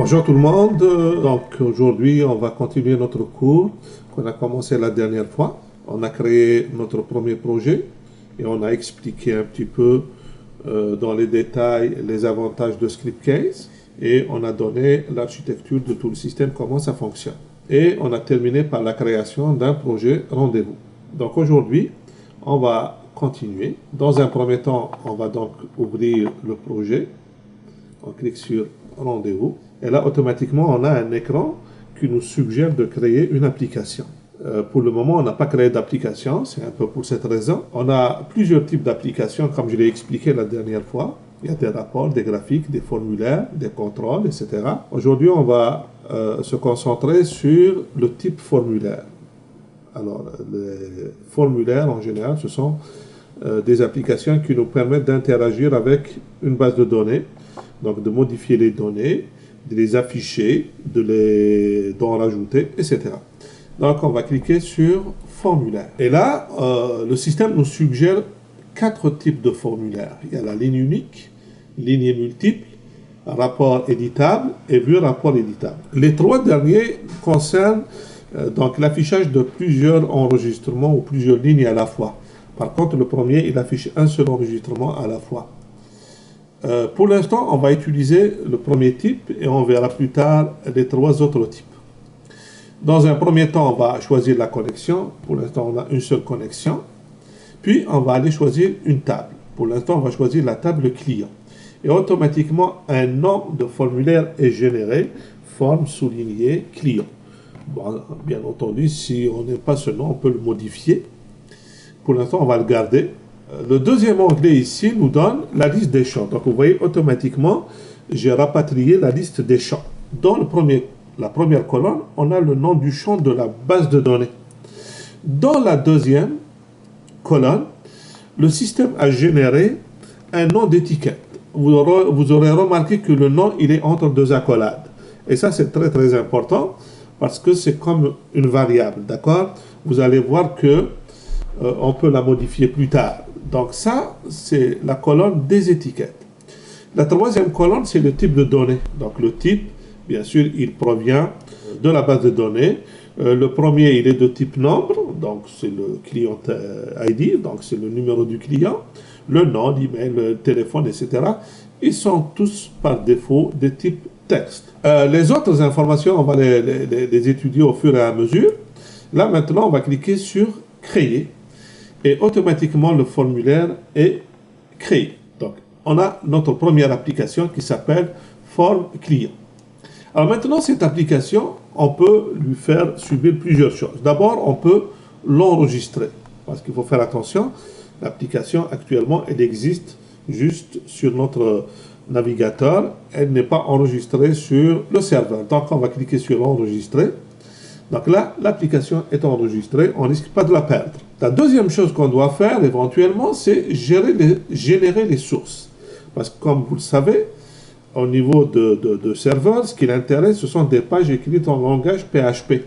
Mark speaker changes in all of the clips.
Speaker 1: Bonjour tout le monde. Donc aujourd'hui, on va continuer notre cours qu'on a commencé la dernière fois. On a créé notre premier projet et on a expliqué un petit peu dans les détails les avantages de Scriptcase et on a donné l'architecture de tout le système, comment ça fonctionne. Et on a terminé par la création d'un projet rendez-vous. Donc aujourd'hui, on va continuer. Dans un premier temps, on va donc ouvrir le projet. On clique sur rendez-vous. Et là, automatiquement, on a un écran qui nous suggère de créer une application. Pour le moment, on n'a pas créé d'application, c'est un peu pour cette raison. On a plusieurs types d'applications, comme je l'ai expliqué la dernière fois. Il y a des rapports, des graphiques, des formulaires, des contrôles, etc. Aujourd'hui, on va se concentrer sur le type formulaire. Alors, les formulaires, en général, ce sont des applications qui nous permettent d'interagir avec une base de données, donc de modifier les données, de les afficher, d'en rajouter, etc. Donc, on va cliquer sur formulaire. Et là, le système nous suggère 4 types de formulaires. Il y a la ligne unique, ligne multiple, rapport éditable et vue rapport éditable. Les 3 derniers concernent donc l'affichage de plusieurs enregistrements ou plusieurs lignes à la fois. Par contre, le premier, il affiche un seul enregistrement à la fois. Pour l'instant, on va utiliser le premier type et on verra plus tard les 3 autres types. Dans un premier temps, on va choisir la connexion. Pour l'instant, on a une seule connexion. Puis, on va aller choisir une table. Pour l'instant, on va choisir la table client. Et automatiquement, un nom de formulaire est généré, forme soulignée client. Bon, bien entendu, si on n'aime pas ce nom, on peut le modifier. Pour l'instant, on va le garder. Le deuxième onglet ici nous donne la liste des champs. Donc, vous voyez, automatiquement, j'ai rapatrié la liste des champs. Dans la première colonne, on a le nom du champ de la base de données. Dans la deuxième colonne, le système a généré un nom d'étiquette. Vous aurez remarqué que le nom, il est entre 2 accolades. Et ça, c'est très, très important parce que c'est comme une variable, d'accord? Vous allez voir que on peut la modifier plus tard. Donc ça, c'est la colonne des étiquettes. La troisième colonne, c'est le type de données. Donc le type, bien sûr, il provient de la base de données. Le premier, il est de type nombre, donc c'est le client ID, donc c'est le numéro du client, le nom, l'email, le téléphone, etc. Ils sont tous par défaut de type texte. Les autres informations, on va les étudier au fur et à mesure. Là, maintenant, on va cliquer sur créer. Et automatiquement, le formulaire est créé. Donc, on a notre première application qui s'appelle Form Client. Alors maintenant, cette application, on peut lui faire subir plusieurs choses. D'abord, on peut l'enregistrer. Parce qu'il faut faire attention, l'application, actuellement, elle existe juste sur notre navigateur. Elle n'est pas enregistrée sur le serveur. Donc, on va cliquer sur enregistrer. Donc là, l'application est enregistrée, on ne risque pas de la perdre. La deuxième chose qu'on doit faire éventuellement, c'est générer les sources. Parce que comme vous le savez, au niveau de serveur, ce qui l'intéresse, ce sont des pages écrites en langage PHP.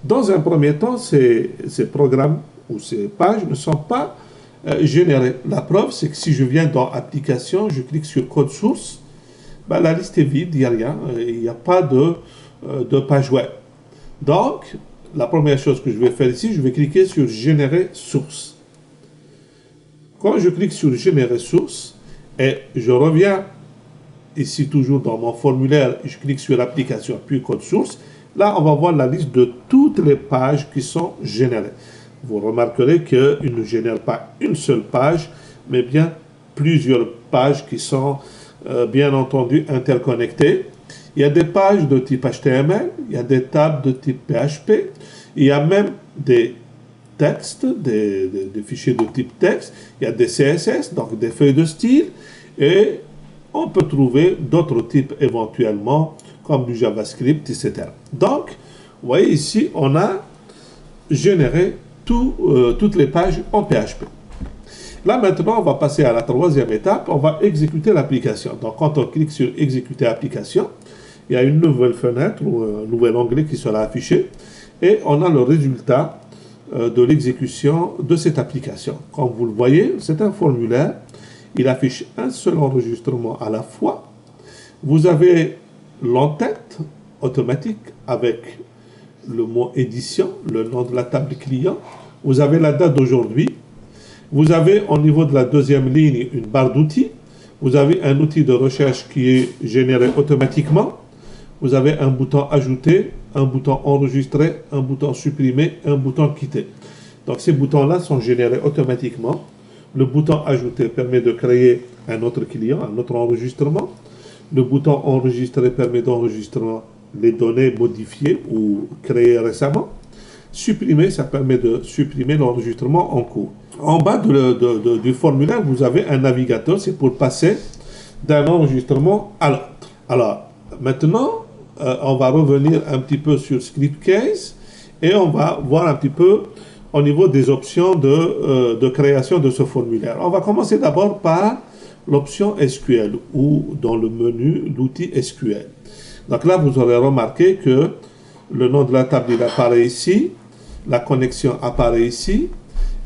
Speaker 1: Dans un premier temps, ces programmes ou ces pages ne sont pas générées. La preuve, c'est que si je viens dans Application, je clique sur Code source, ben, la liste est vide, il n'y a rien, il n'y a pas de page web. Donc, la première chose que je vais faire ici, je vais cliquer sur Générer source. Quand je clique sur Générer source, et je reviens ici toujours dans mon formulaire, je clique sur Application, puis Code source, là, on va voir la liste de toutes les pages qui sont générées. Vous remarquerez qu'il ne génère pas une seule page, mais bien plusieurs pages qui sont, bien entendu, interconnectées. Il y a des pages de type HTML, il y a des tables de type PHP, il y a même des textes, des fichiers de type texte, il y a des CSS, donc des feuilles de style, et on peut trouver d'autres types éventuellement, comme du JavaScript, etc. Donc, vous voyez ici, on a généré toutes les pages en PHP. Là, maintenant, on va passer à la troisième étape, on va exécuter l'application. Donc, quand on clique sur Exécuter application, il y a une nouvelle fenêtre ou un nouvel onglet qui sera affiché et on a le résultat de l'exécution de cette application. Comme vous le voyez, c'est un formulaire. Il affiche un seul enregistrement à la fois. Vous avez l'entête automatique avec le mot édition, le nom de la table client. Vous avez la date d'aujourd'hui. Vous avez au niveau de la deuxième ligne une barre d'outils. Vous avez un outil de recherche qui est généré automatiquement. Vous avez un bouton ajouter, un bouton enregistrer, un bouton supprimer, un bouton quitter. Donc ces boutons-là sont générés automatiquement. Le bouton ajouter permet de créer un autre client, un autre enregistrement. Le bouton enregistrer permet d'enregistrer les données modifiées ou créées récemment. Supprimer, ça permet de supprimer l'enregistrement en cours. En bas du formulaire, vous avez un navigateur, c'est pour passer d'un enregistrement à l'autre. Alors, maintenant, on va revenir un petit peu sur Scriptcase et on va voir un petit peu au niveau des options de création de ce formulaire. On va commencer d'abord par l'option SQL ou dans le menu l'outil SQL. Donc là, vous aurez remarqué que le nom de la table il apparaît ici, la connexion apparaît ici,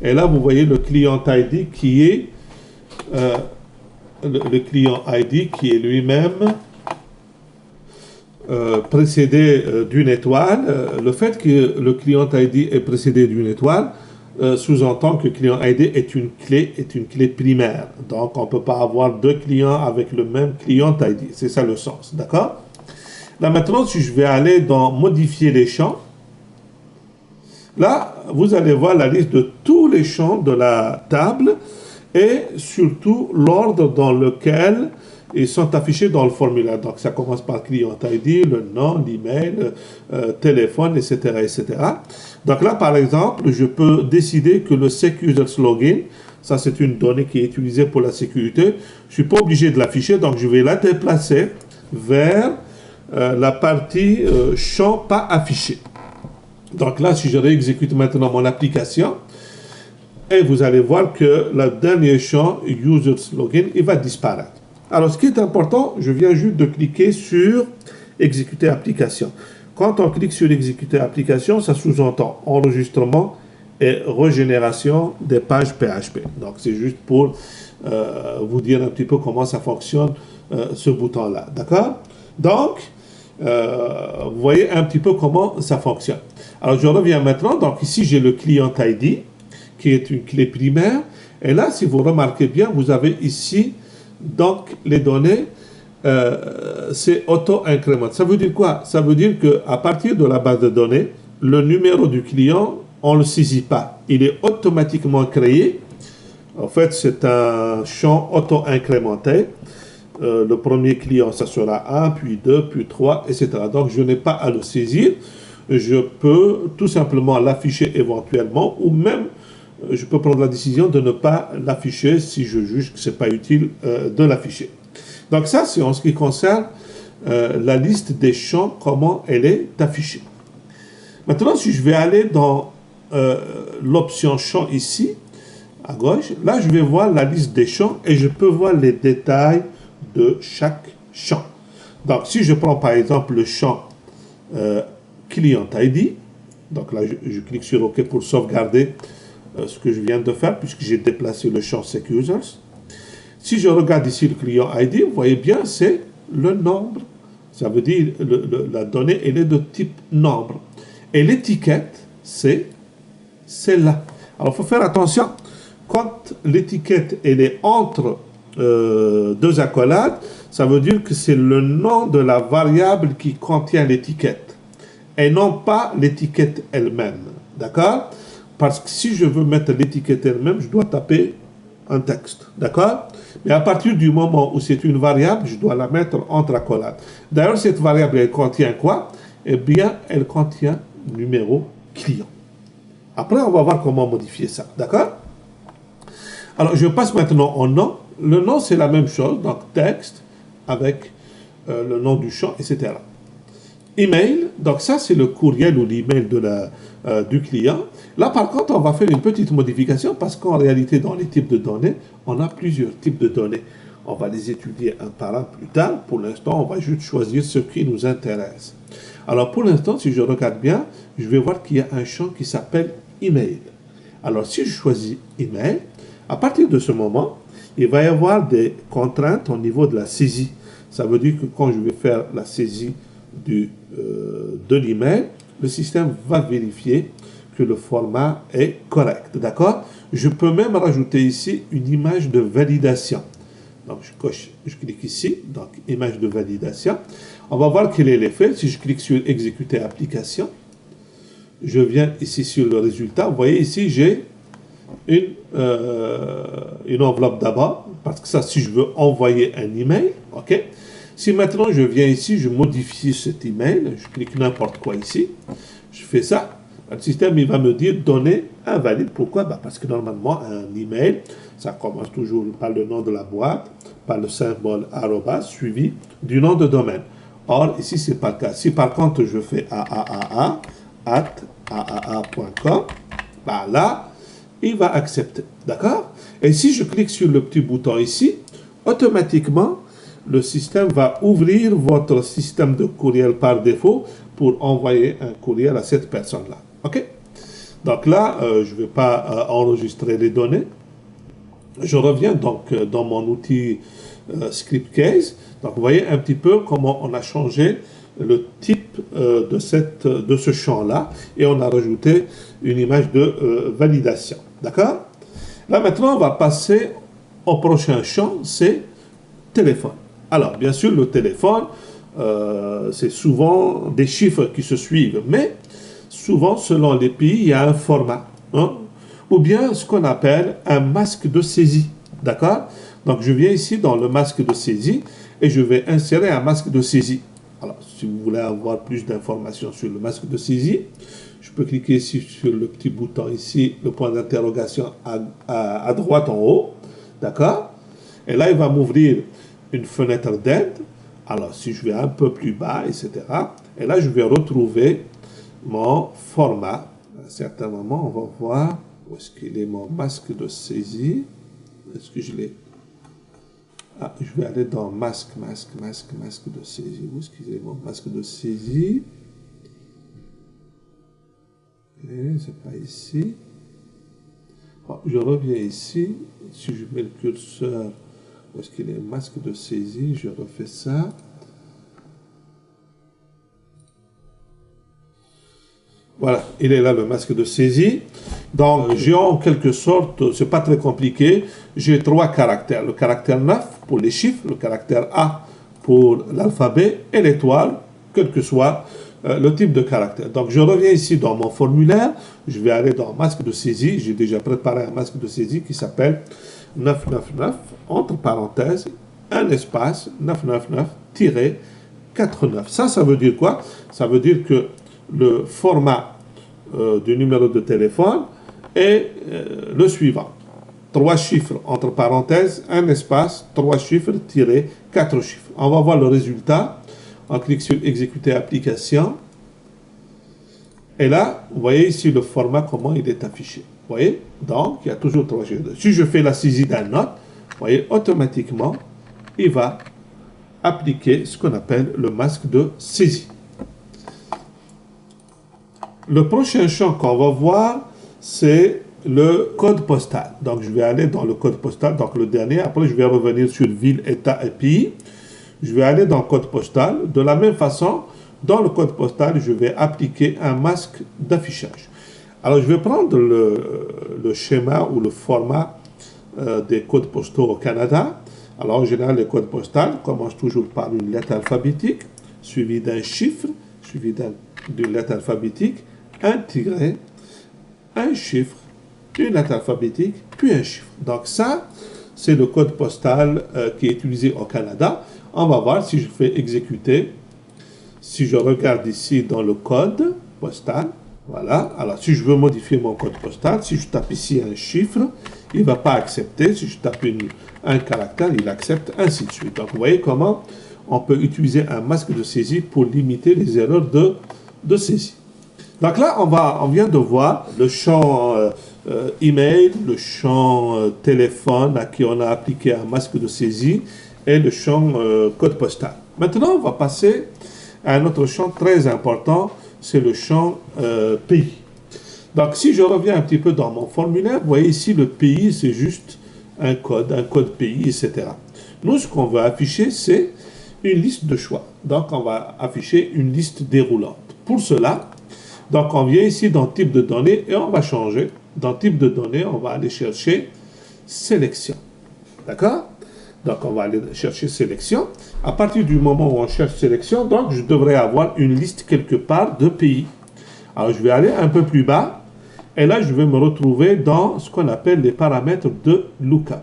Speaker 1: et là vous voyez le client ID qui est le client ID qui est lui-même précédé d'une étoile. Le fait que le client ID est précédé d'une étoile sous-entend que client ID est une clé primaire. Donc on ne peut pas avoir deux clients avec le même client ID. C'est ça le sens, d'accord? Là maintenant, si je vais aller dans modifier les champs, là vous allez voir la liste de tous les champs de la table et surtout l'ordre dans lequel ils sont affichés dans le formulaire. Donc ça commence par client ID, le nom, l'email, téléphone, etc., etc. Donc là par exemple, je peux décider que le SecUsers Login, ça c'est une donnée qui est utilisée pour la sécurité, je ne suis pas obligé de l'afficher, donc je vais la déplacer vers la partie champ pas affiché. Donc là, si je réexécute maintenant mon application, et vous allez voir que le dernier champ, Users Login, il va disparaître. Alors, ce qui est important, je viens juste de cliquer sur Exécuter application. Quand on clique sur Exécuter application, ça sous-entend enregistrement et régénération des pages PHP. Donc, c'est juste pour vous dire un petit peu comment ça fonctionne, ce bouton-là. D'accord? Donc, vous voyez un petit peu comment ça fonctionne. Alors, je reviens maintenant. Donc, ici, j'ai le client ID, qui est une clé primaire. Et là, si vous remarquez bien, vous avez ici, donc, les données, c'est auto-incrément. Ça veut dire quoi? Ça veut dire qu'à partir de la base de données, le numéro du client, on ne le saisit pas. Il est automatiquement créé. En fait, c'est un champ auto-incrémenté. Le premier client, ça sera 1, puis 2, puis 3, etc. Donc, je n'ai pas à le saisir. Je peux tout simplement l'afficher éventuellement, ou même, je peux prendre la décision de ne pas l'afficher si je juge que ce n'est pas utile de l'afficher. Donc ça, c'est en ce qui concerne la liste des champs, comment elle est affichée. Maintenant, si je vais aller dans l'option champ ici, à gauche, là, je vais voir la liste des champs et je peux voir les détails de chaque champ. Donc, si je prends par exemple le champ Client ID, donc là, je clique sur OK pour sauvegarder ce que je viens de faire puisque j'ai déplacé le champ SecUsers. Si je regarde ici le Client ID, vous voyez bien, c'est le nombre. Ça veut dire la donnée, elle est de type nombre. Et l'étiquette, c'est celle-là. Alors, il faut faire attention. Quand l'étiquette, elle est entre deux accolades, ça veut dire que c'est le nom de la variable qui contient l'étiquette et non pas l'étiquette elle-même. D'accord? Parce que si je veux mettre l'étiquette elle-même, je dois taper un texte. D'accord? Mais à partir du moment où c'est une variable, je dois la mettre entre accolades. D'ailleurs, cette variable, elle contient quoi? Eh bien, elle contient numéro client. Après, on va voir comment modifier ça. D'accord? Alors, je passe maintenant au nom. Le nom, c'est la même chose. Donc, texte avec le nom du champ, etc. Email. Donc, ça, c'est le courriel ou l'email du client. Là, par contre, on va faire une petite modification parce qu'en réalité, dans les types de données, on a plusieurs types de données. On va les étudier un par un plus tard. Pour l'instant, on va juste choisir ce qui nous intéresse. Alors, pour l'instant, si je regarde bien, je vais voir qu'il y a un champ qui s'appelle email. Alors, si je choisis email, à partir de ce moment, il va y avoir des contraintes au niveau de la saisie. Ça veut dire que quand je vais faire la saisie de l'email, le système va vérifier que le format est correct. D'accord? Je peux même rajouter ici une image de validation. Donc, je clique ici, donc image de validation. On va voir quel est l'effet. Si je clique sur exécuter application, je viens ici sur le résultat. Vous voyez ici, j'ai une enveloppe d'abord, parce que ça, si je veux envoyer un email, ok. Si maintenant je viens ici, je modifie cet email, je clique n'importe quoi ici, je fais ça, le système il va me dire donner invalide. Pourquoi? Parce que normalement un email, ça commence toujours par le nom de la boîte, par le symbole arrobas suivi du nom de domaine. Or ici c'est pas le cas. Si par contre je fais aaa@aaa.com, là il va accepter, d'accord? Et si je clique sur le petit bouton ici, automatiquement le système va ouvrir votre système de courriel par défaut pour envoyer un courriel à cette personne-là. OK? Donc là, je ne vais pas enregistrer les données. Je reviens donc dans mon outil Script Case. Donc vous voyez un petit peu comment on a changé le type de ce champ-là et on a rajouté une image de validation. D'accord? Là maintenant, on va passer au prochain champ, c'est téléphone. Alors, bien sûr, le téléphone, c'est souvent des chiffres qui se suivent, mais souvent, selon les pays, il y a un format, hein, ou bien ce qu'on appelle un masque de saisie, d'accord? Donc, je viens ici dans le masque de saisie et je vais insérer un masque de saisie. Alors, si vous voulez avoir plus d'informations sur le masque de saisie, je peux cliquer ici sur le petit bouton ici, le point d'interrogation à droite en haut, d'accord? Et là, il va m'ouvrir une fenêtre d'aide. Alors, si je vais un peu plus bas, etc. Et là, je vais retrouver mon format. À un certain moment, on va voir où est-ce qu'il est mon masque de saisie. Est-ce que je l'ai? Ah, je vais aller dans masque de saisie. Où est-ce qu'il est mon masque de saisie? C'est pas ici. Bon, je reviens ici. Si je mets le curseur, où est-ce qu'il est masque de saisie? Je refais ça. Voilà, il est là le masque de saisie. Donc, j'ai en quelque sorte, c'est pas très compliqué, j'ai 3 caractères. Le caractère 9 pour les chiffres, le caractère A pour l'alphabet et l'étoile, quel que soit le type de caractère. Donc, je reviens ici dans mon formulaire, je vais aller dans masque de saisie. J'ai déjà préparé un masque de saisie qui s'appelle 999, entre parenthèses, un espace, 999-49. Ça veut dire quoi? Ça veut dire que le format du numéro de téléphone est le suivant. 3 chiffres, entre parenthèses, un espace, 3 chiffres, 4 chiffres. On va voir le résultat. On clique sur exécuter application. Et là, vous voyez ici le format, comment il est affiché. Vous voyez? Donc, il y a toujours 3 chiffres. Si je fais la saisie d'un note, vous voyez, automatiquement, il va appliquer ce qu'on appelle le masque de saisie. Le prochain champ qu'on va voir, c'est le code postal. Donc, je vais aller dans le code postal, donc le dernier. Après, je vais revenir sur ville, état et pays. Je vais aller dans le code postal. De la même façon, dans le code postal, je vais appliquer un masque d'affichage. Alors, je vais prendre le schéma ou le format des codes postaux au Canada. Alors, en général, les codes postaux commencent toujours par une lettre alphabétique, suivie d'un chiffre, suivi d'une lettre alphabétique, un tiret, un chiffre, une lettre alphabétique, puis un chiffre. Donc ça, c'est le code postal qui est utilisé au Canada. On va voir si je fais exécuter. Si je regarde ici dans le code postal, voilà. Alors si je veux modifier mon code postal, si je tape ici un chiffre, il ne va pas accepter. Si je tape un caractère, il accepte, ainsi de suite. Donc vous voyez comment on peut utiliser un masque de saisie pour limiter les erreurs de saisie. Donc là, on vient de voir le champ email, le champ téléphone à qui on a appliqué un masque de saisie et le champ code postal. Maintenant, on va passer à un autre champ très important, c'est le champ pays. Donc si je reviens un petit peu dans mon formulaire, vous voyez ici le pays, c'est juste un code pays, etc. Nous, ce qu'on veut afficher, c'est une liste de choix. Donc, on va afficher une liste déroulante. Pour cela, donc on vient ici dans type de données et on va changer. Dans type de données, on va aller chercher sélection. D'accord? Donc, on va aller chercher sélection. À partir du moment où on cherche sélection, donc je devrais avoir une liste quelque part de pays. Alors, je vais aller un peu plus bas. Et là, je vais me retrouver dans ce qu'on appelle les paramètres de lookup.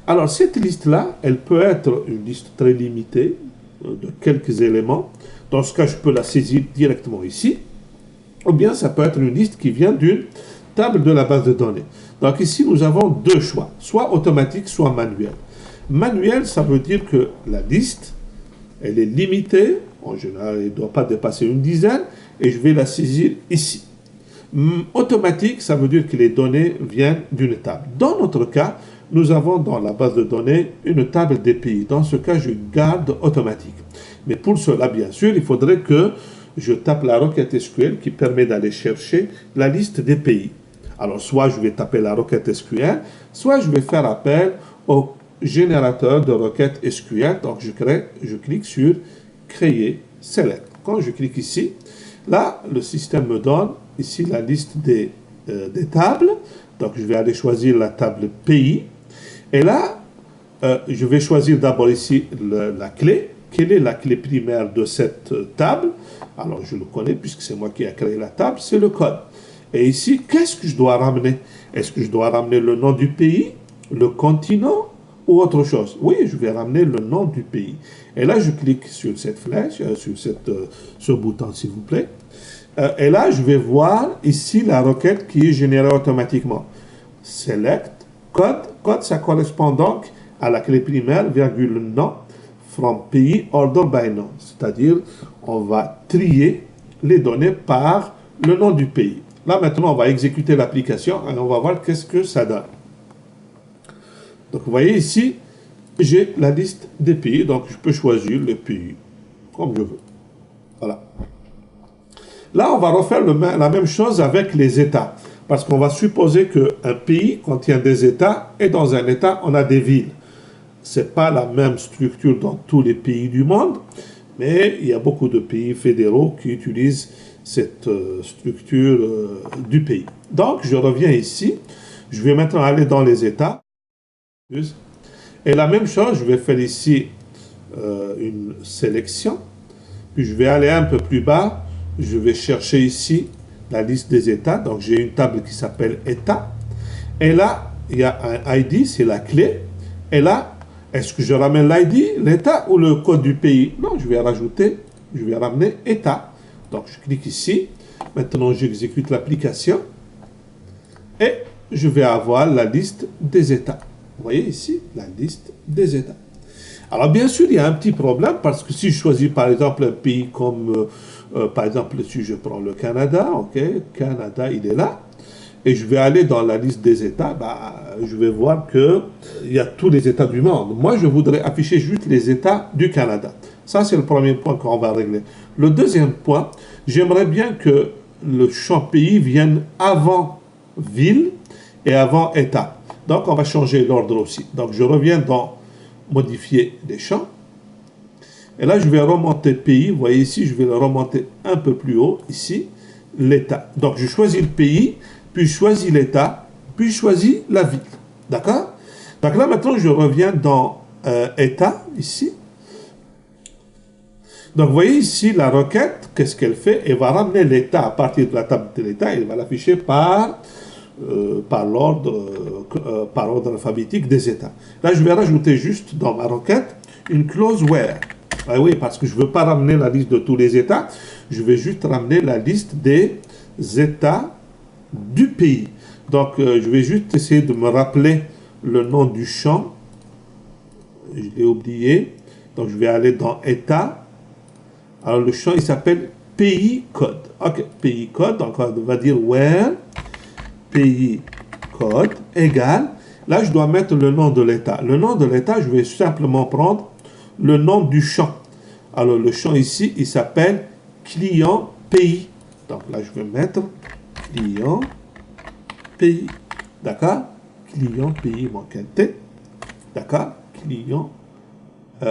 Speaker 1: Alors, cette liste-là, elle peut être une liste très limitée de quelques éléments. Dans ce cas, je peux la saisir directement ici. Ou bien, ça peut être une liste qui vient d'une table de la base de données. Donc ici, nous avons deux choix, soit automatique, soit manuel. Manuel, ça veut dire que la liste, elle est limitée. En général, elle ne doit pas dépasser une dizaine. Et je vais la saisir ici. Automatique, ça veut dire que les données viennent d'une table. Dans notre cas, nous avons dans la base de données une table des pays. Dans ce cas, je garde automatique. Mais pour cela, bien sûr, il faudrait que je tape la requête SQL qui permet d'aller chercher la liste des pays. Alors, soit je vais taper la requête SQL, soit je vais faire appel au générateur de requête SQL. Donc, je clique sur Créer, Select. Quand je clique ici, là, le système me donne ici la liste des tables. Donc, je vais aller choisir la table pays. Et là, je vais choisir d'abord ici la clé. Quelle est la clé primaire de cette table? Alors, je le connais puisque c'est moi qui ai créé la table, c'est le code. Et ici, qu'est-ce que je dois ramener? Est-ce que je dois ramener le nom du pays, le continent ou autre chose? Oui, je vais ramener le nom du pays. Et là, je clique sur cette flèche, sur ce bouton, s'il vous plaît. Et là, je vais voir ici la requête qui est générée automatiquement. Select, code. Code, ça correspond donc à la clé primaire, virgule nom, from pays, order by nom. C'est-à-dire, on va trier les données par le nom du pays. Là, maintenant, on va exécuter l'application et on va voir qu'est-ce que ça donne. Donc, vous voyez ici, j'ai la liste des pays. Donc, je peux choisir les pays comme je veux. Voilà. Là, on va refaire la même chose avec les États. Parce qu'on va supposer qu'un pays contient des États et dans un État, on a des villes. Ce n'est pas la même structure dans tous les pays du monde, mais il y a beaucoup de pays fédéraux qui utilisent cette structure du pays. Donc, je reviens ici. Je vais maintenant aller dans les États. Et la même chose, je vais faire ici une sélection. Puis je vais aller un peu plus bas. Je vais chercher ici la liste des États. Donc, j'ai une table qui s'appelle États. Et là, il y a un ID, c'est la clé. Et là, est-ce que je ramène l'ID, l'État ou le code du pays? Non, je vais ramener État. Donc, je clique ici. Maintenant, j'exécute l'application. Et je vais avoir la liste des États. Vous voyez ici, la liste des États. Alors, bien sûr, il y a un petit problème parce que si je choisis, par exemple, un pays comme, par exemple, si je prends le Canada, ok, Canada, il est là. Et je vais aller dans la liste des États, je vais voir qu'il y a tous les États du monde. Moi, je voudrais afficher juste les États du Canada. Ça, c'est le premier point qu'on va régler. Le deuxième point, j'aimerais bien que le champ pays vienne avant ville et avant État. Donc, on va changer l'ordre aussi. Donc, je reviens dans modifier les champs. Et là, je vais remonter pays. Vous voyez ici, je vais le remonter un peu plus haut, ici, l'État. Donc, je choisis le pays, puis je choisis l'État, puis je choisis la ville. D'accord? Donc là, maintenant, je reviens dans État, ici. Donc, vous voyez ici, la requête, qu'est-ce qu'elle fait? Elle va ramener l'État à partir de la table de l'État, elle va l'afficher par ordre alphabétique des États. Là, je vais rajouter juste dans ma requête une clause where. Ah oui, parce que je ne veux pas ramener la liste de tous les États, je vais juste ramener la liste des États du pays. Donc, je vais juste essayer de me rappeler le nom du champ. Je l'ai oublié. Donc, je vais aller dans État. Alors, le champ, il s'appelle pays code. OK, pays code. Donc, on va dire where pays code égale. Là, je dois mettre le nom de l'État. Le nom de l'État, je vais simplement prendre le nom du champ. Alors, le champ ici, il s'appelle client pays. Donc, là, je vais mettre client pays. D'accord? Client pays, manque un T. D'accord? Client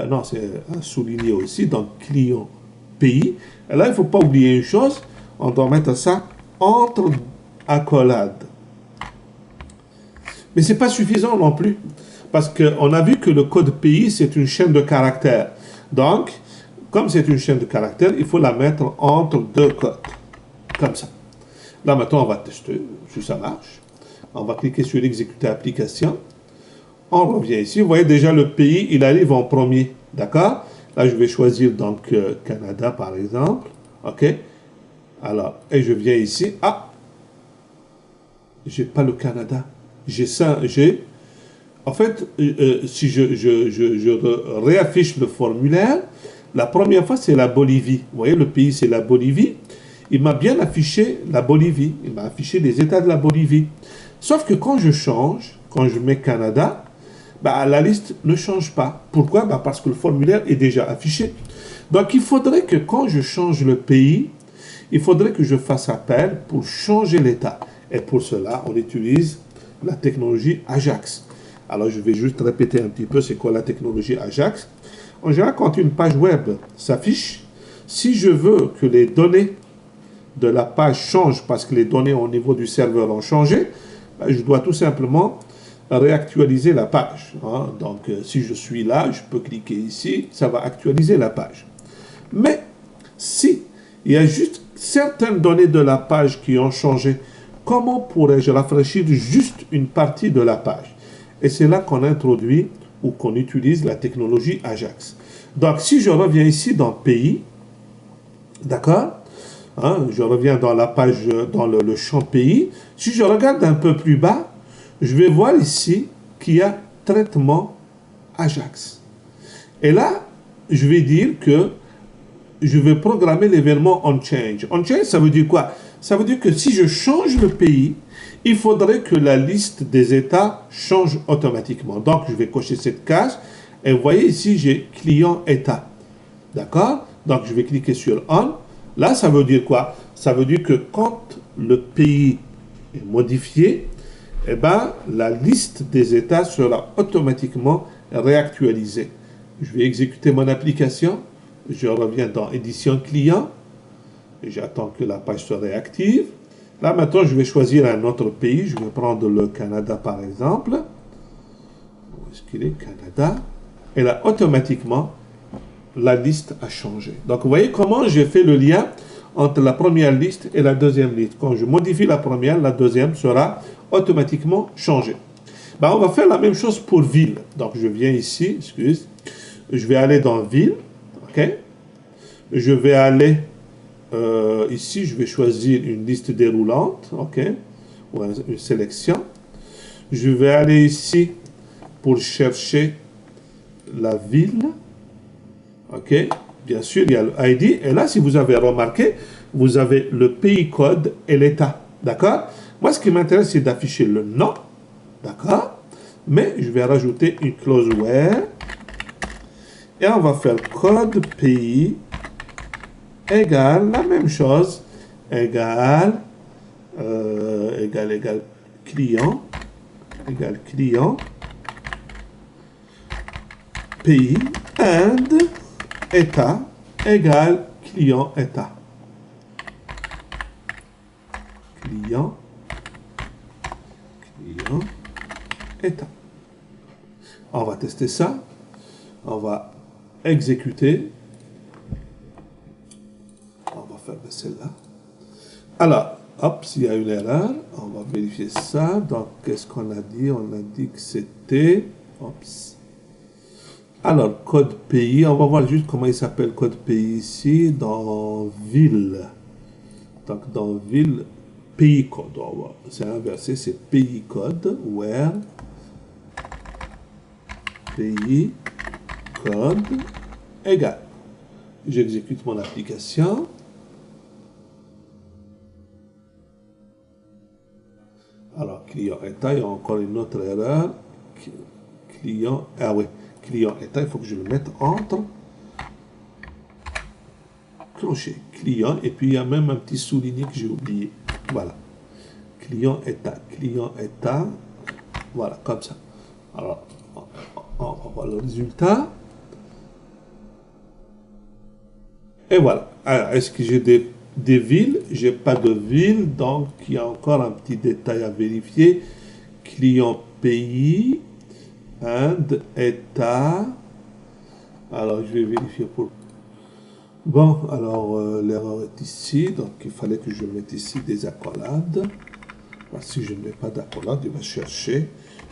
Speaker 1: Non, c'est souligné aussi, donc client pays. Et là, il ne faut pas oublier une chose, on doit mettre ça entre accolades. Mais ce n'est pas suffisant non plus, parce qu'on a vu que le code pays, c'est une chaîne de caractères. Donc, comme c'est une chaîne de caractères, il faut la mettre entre deux codes, comme ça. Là, maintenant, on va tester si ça marche. On va cliquer sur exécuter application. On revient ici. Vous voyez déjà le pays, il arrive en premier. D'accord? Là, je vais choisir donc Canada, par exemple. OK? Alors, et je viens ici. Ah! J'ai pas le Canada. J'ai ça, j'ai... En fait, si je réaffiche le formulaire, la première fois, c'est la Bolivie. Vous voyez, le pays, c'est la Bolivie. Il m'a bien affiché la Bolivie. Il m'a affiché les États de la Bolivie. Sauf que quand je change, quand je mets Canada, bah, la liste ne change pas. Pourquoi? Bah, parce que le formulaire est déjà affiché. Donc, il faudrait que quand je change le pays, il faudrait que je fasse appel pour changer l'état. Et pour cela, on utilise la technologie Ajax. Alors, je vais juste répéter un petit peu c'est quoi la technologie Ajax. En général, quand une page web s'affiche, si je veux que les données de la page changent parce que les données au niveau du serveur ont changé, ben, je dois tout simplement réactualiser la page. Hein. Donc, si je suis là, je peux cliquer ici, ça va actualiser la page. Mais si il y a juste certaines données de la page qui ont changé, comment pourrais-je rafraîchir juste une partie de la page? Et c'est là qu'on introduit ou qu'on utilise la technologie Ajax. Donc, si je reviens ici dans Pays, d'accord, hein, je reviens dans la page, dans le champ Pays. Si je regarde un peu plus bas, je vais voir ici qu'il y a Traitement Ajax. Et là, je vais dire que je vais programmer l'événement onChange. onChange, ça veut dire quoi? Ça veut dire que si je change le pays, il faudrait que la liste des États change automatiquement. Donc, je vais cocher cette case. Et vous voyez ici, j'ai client État. D'accord? Donc, je vais cliquer sur On. Là, ça veut dire quoi? Ça veut dire que quand le pays est modifié, eh ben, la liste des États sera automatiquement réactualisée. Je vais exécuter mon application. Je reviens dans Édition client. J'attends que la page se réactive. Là, maintenant, je vais choisir un autre pays. Je vais prendre le Canada, par exemple. Où est-ce qu'il est? Canada. Et là, automatiquement, la liste a changé. Donc, vous voyez comment j'ai fait le lien entre la première liste et la deuxième liste. Quand je modifie la première, la deuxième sera automatiquement changée. Ben, on va faire la même chose pour ville. Donc, je viens ici, excuse. Je vais aller dans ville. OK? Je vais aller ici, je vais choisir une liste déroulante. OK? Ou une sélection. Je vais aller ici pour chercher la ville. OK? Bien sûr, il y a le ID. Et là, si vous avez remarqué, vous avez le pays code et l'état. D'accord? Moi, ce qui m'intéresse, c'est d'afficher le nom. D'accord? Mais je vais rajouter une clause where. Et on va faire code pays égale la même chose. Égale client. Égale client. Pays and état égale client état. Client état. On va tester ça. On va exécuter. On va faire de celle-là. Alors, hop, s'il y a une erreur, on va vérifier ça. Donc, qu'est-ce qu'on a dit? On a dit que c'était... Oups. Alors, code pays, on va voir juste comment il s'appelle code pays ici, dans ville. Donc, dans ville, pays code. C'est inversé, c'est pays code, where pays code égal. J'exécute mon application. Alors, client état, il y a encore une autre erreur. Client, ah oui, client état, il faut que je le mette entre crochet. Client, et puis il y a même un petit souligné que j'ai oublié. Voilà. Client état. Voilà, comme ça. Alors, on va voir le résultat. Et voilà. Alors, est-ce que j'ai des villes? J'ai pas de ville, donc il y a encore un petit détail à vérifier. Client pays, Inde, État. Alors, je vais vérifier pour... Bon, alors l'erreur est ici, donc il fallait que je mette ici des accolades. Si je ne mets pas d'accolade, il va chercher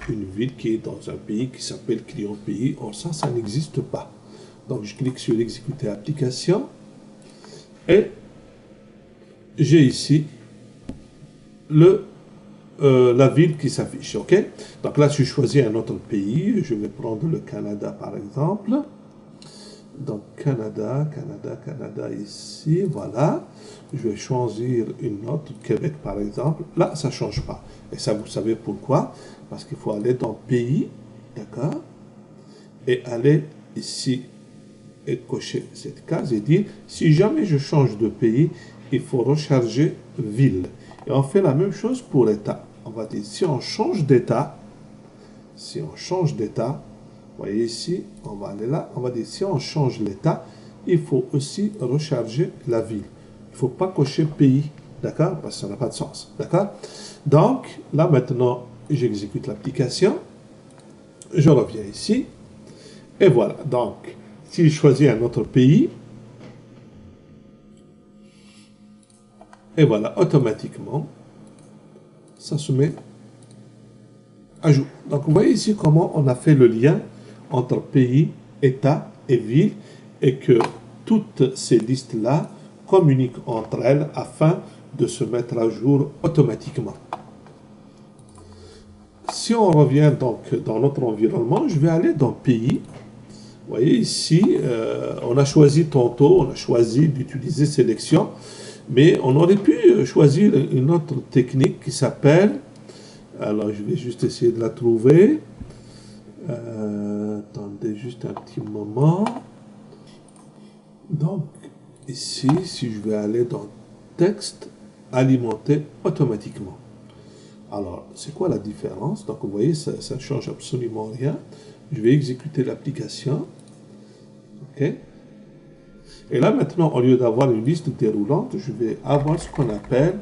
Speaker 1: une ville qui est dans un pays qui s'appelle client pays. Or ça n'existe pas. Donc je clique sur exécuter application et j'ai ici la ville qui s'affiche. Ok. Donc là, si je choisis un autre pays, je vais prendre le Canada par exemple. Donc Canada ici, voilà. Je vais choisir une autre, Québec par exemple. Là, ça ne change pas. Et ça, vous savez pourquoi? Parce qu'il faut aller dans Pays, d'accord? Et aller ici et cocher cette case et dire, si jamais je change de pays, il faut recharger ville. Et on fait la même chose pour État. On va dire, si on change d'État, vous voyez ici, on va aller là, on va dire, si on change l'État, il faut aussi recharger la ville. Il ne faut pas cocher pays, d'accord? Parce que ça n'a pas de sens, d'accord? Donc, là maintenant, j'exécute l'application, je reviens ici, et voilà. Donc, si je choisis un autre pays, et voilà, automatiquement, ça se met à jour. Donc, vous voyez ici comment on a fait le lien entre pays, État et ville, et que toutes ces listes-là communiquent entre elles afin de se mettre à jour automatiquement. Si on revient donc dans notre environnement, je vais aller dans pays. Vous voyez ici, on a choisi tantôt, on a choisi d'utiliser sélection, mais on aurait pu choisir une autre technique qui s'appelle, alors je vais juste essayer de la trouver, attendez juste un petit moment. Donc ici, si je vais aller dans texte, alimenter automatiquement. Alors, c'est quoi la différence? Donc vous voyez, ça ne change absolument rien. Je vais exécuter l'application. OK. Et là maintenant, au lieu d'avoir une liste déroulante, je vais avoir ce qu'on appelle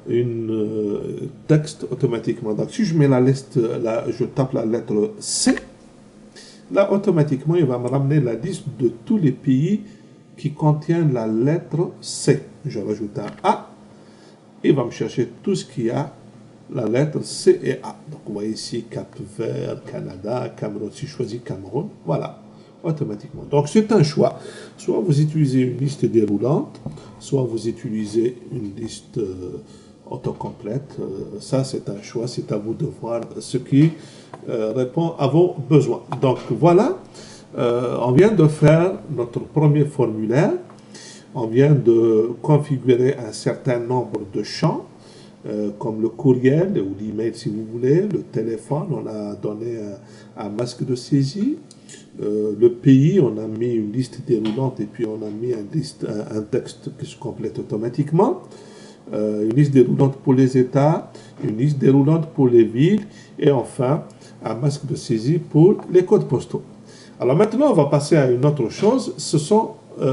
Speaker 1: une texte automatiquement. Donc si je mets la liste, là, je tape la lettre C, là automatiquement il va me ramener la liste de tous les pays qui contiennent la lettre C. Je rajoute un A, il va me chercher tout ce qui a la lettre C et A. Donc vous voyez ici Cap-Vert, Canada, Cameroun. Si je choisis Cameroun, voilà, automatiquement. Donc c'est un choix. Soit vous utilisez une liste déroulante, soit vous utilisez une liste autocomplète. Ça c'est un choix, c'est à vous de voir ce qui répond à vos besoins. Donc voilà, on vient de faire notre premier formulaire. On vient de configurer un certain nombre de champs, comme le courriel ou l'email si vous voulez, le téléphone, on a donné un masque de saisie, le pays, on a mis une liste déroulante et puis on a mis un texte qui se complète automatiquement, une liste déroulante pour les États, une liste déroulante pour les villes et enfin un masque de saisie pour les codes postaux. Alors maintenant, on va passer à une autre chose,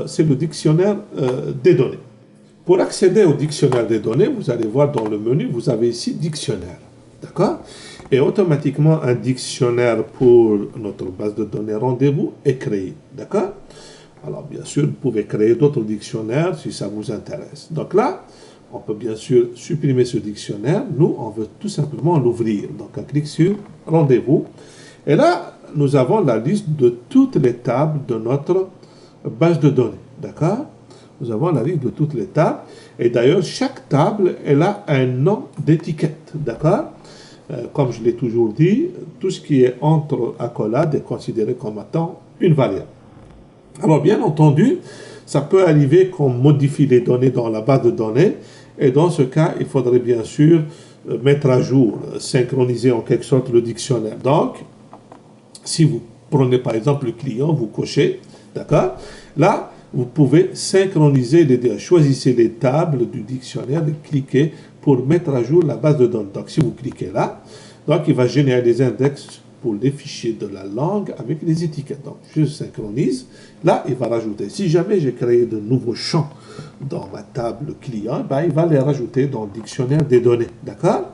Speaker 1: c'est le dictionnaire des données. Pour accéder au dictionnaire des données, vous allez voir dans le menu, vous avez ici dictionnaire. D'accord? Et automatiquement, un dictionnaire pour notre base de données rendez-vous est créé. D'accord? Alors, bien sûr, vous pouvez créer d'autres dictionnaires si ça vous intéresse. Donc là, on peut bien sûr supprimer ce dictionnaire. Nous, on veut tout simplement l'ouvrir. Donc, on clique sur rendez-vous. Et là, nous avons la liste de toutes les tables de notre base de données. D'accord? Nous avons la liste de toutes les tables. Et d'ailleurs, chaque table, elle a un nom d'étiquette. D'accord? Comme je l'ai toujours dit, tout ce qui est entre accolades est considéré comme étant une variable. Alors, bien entendu, ça peut arriver qu'on modifie les données dans la base de données. Et dans ce cas, il faudrait bien sûr mettre à jour, synchroniser en quelque sorte le dictionnaire. Donc, si vous prenez par exemple le client, vous cochez, d'accord? Là, vous pouvez synchroniser les deux. Choisissez les tables du dictionnaire et cliquez pour mettre à jour la base de données. Donc, si vous cliquez là, donc il va générer des index pour les fichiers de la langue avec les étiquettes. Donc, je synchronise. Là, il va rajouter. Si jamais j'ai créé de nouveaux champs dans ma table client, ben, il va les rajouter dans le dictionnaire des données. D'accord?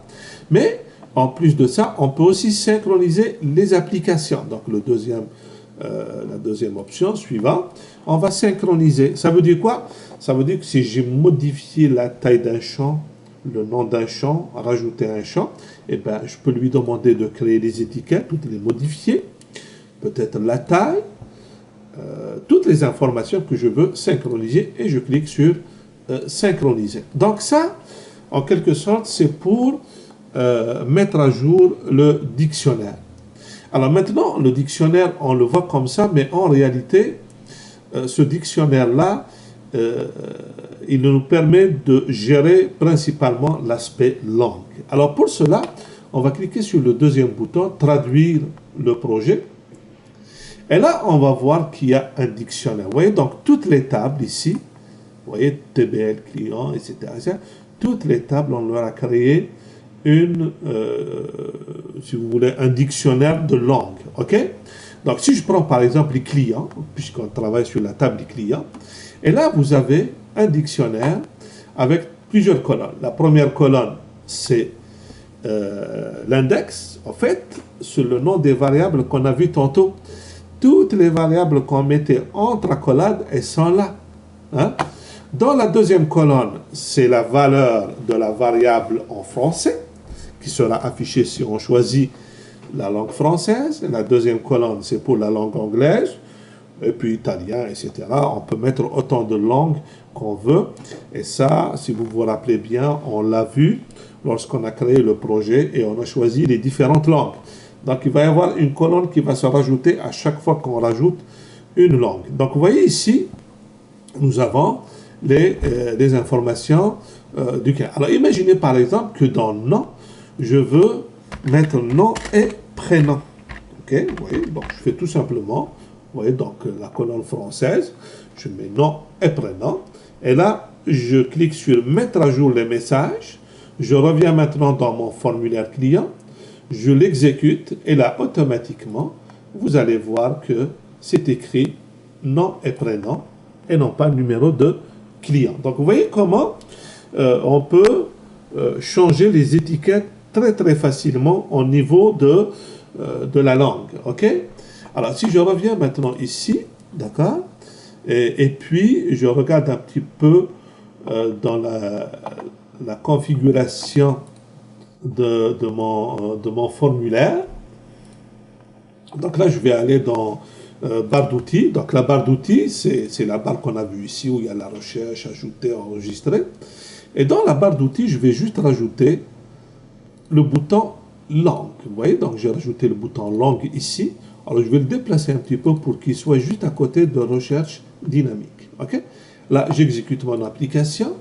Speaker 1: Mais, en plus de ça, on peut aussi synchroniser les applications. Donc, la deuxième option suivante, on va synchroniser. Ça veut dire quoi? Ça veut dire que si j'ai modifié la taille d'un champ, le nom d'un champ, rajouter un champ, eh ben, je peux lui demander de créer les étiquettes, toutes les modifier, peut-être la taille, toutes les informations que je veux synchroniser et je clique sur synchroniser. Donc ça, en quelque sorte, c'est pour mettre à jour le dictionnaire. Alors maintenant, le dictionnaire, on le voit comme ça, mais en réalité, ce dictionnaire-là, il nous permet de gérer principalement l'aspect langue. Alors pour cela, on va cliquer sur le deuxième bouton, traduire le projet. Et là, on va voir qu'il y a un dictionnaire. Vous voyez, donc toutes les tables ici, vous voyez, TBL, client, etc. Toutes les tables, on leur a créé si vous voulez, un dictionnaire de langue. OK? Donc si je prends par exemple les clients, puisqu'on travaille sur la table des clients, et là, vous avez un dictionnaire avec plusieurs colonnes. La première colonne, c'est l'index. En fait, c'est le nom des variables qu'on a vu tantôt. Toutes les variables qu'on mettait entre accolades, elles sont là. Hein? Dans la deuxième colonne, c'est la valeur de la variable en français, qui sera affichée si on choisit la langue française. La deuxième colonne, c'est pour la langue anglaise. Et puis italien, etc. On peut mettre autant de langues qu'on veut. Et ça, si vous vous rappelez bien, on l'a vu lorsqu'on a créé le projet et on a choisi les différentes langues. Donc, il va y avoir une colonne qui va se rajouter à chaque fois qu'on rajoute une langue. Donc, vous voyez ici, nous avons les informations du cas. Alors, imaginez par exemple que dans nom, je veux mettre nom et prénom. OK? Vous voyez, donc je fais tout simplement. Vous voyez, donc la colonne française, je mets nom et prénom. Et là, je clique sur mettre à jour les messages. Je reviens maintenant dans mon formulaire client. Je l'exécute et là, automatiquement, vous allez voir que c'est écrit nom et prénom et non pas numéro de client. Donc, vous voyez comment on peut changer les étiquettes très très facilement au niveau de la langue. OK? Alors, si je reviens maintenant ici, d'accord, et puis je regarde un petit peu dans la configuration de mon formulaire. Donc là, je vais aller dans barre d'outils. Donc la barre d'outils, c'est la barre qu'on a vue ici où il y a la recherche, ajouter, enregistrer. Et dans la barre d'outils, je vais juste rajouter le bouton langue. Vous voyez, donc j'ai rajouté le bouton langue ici. Alors, je vais le déplacer un petit peu pour qu'il soit juste à côté de recherche dynamique. OK? Là, j'exécute mon application.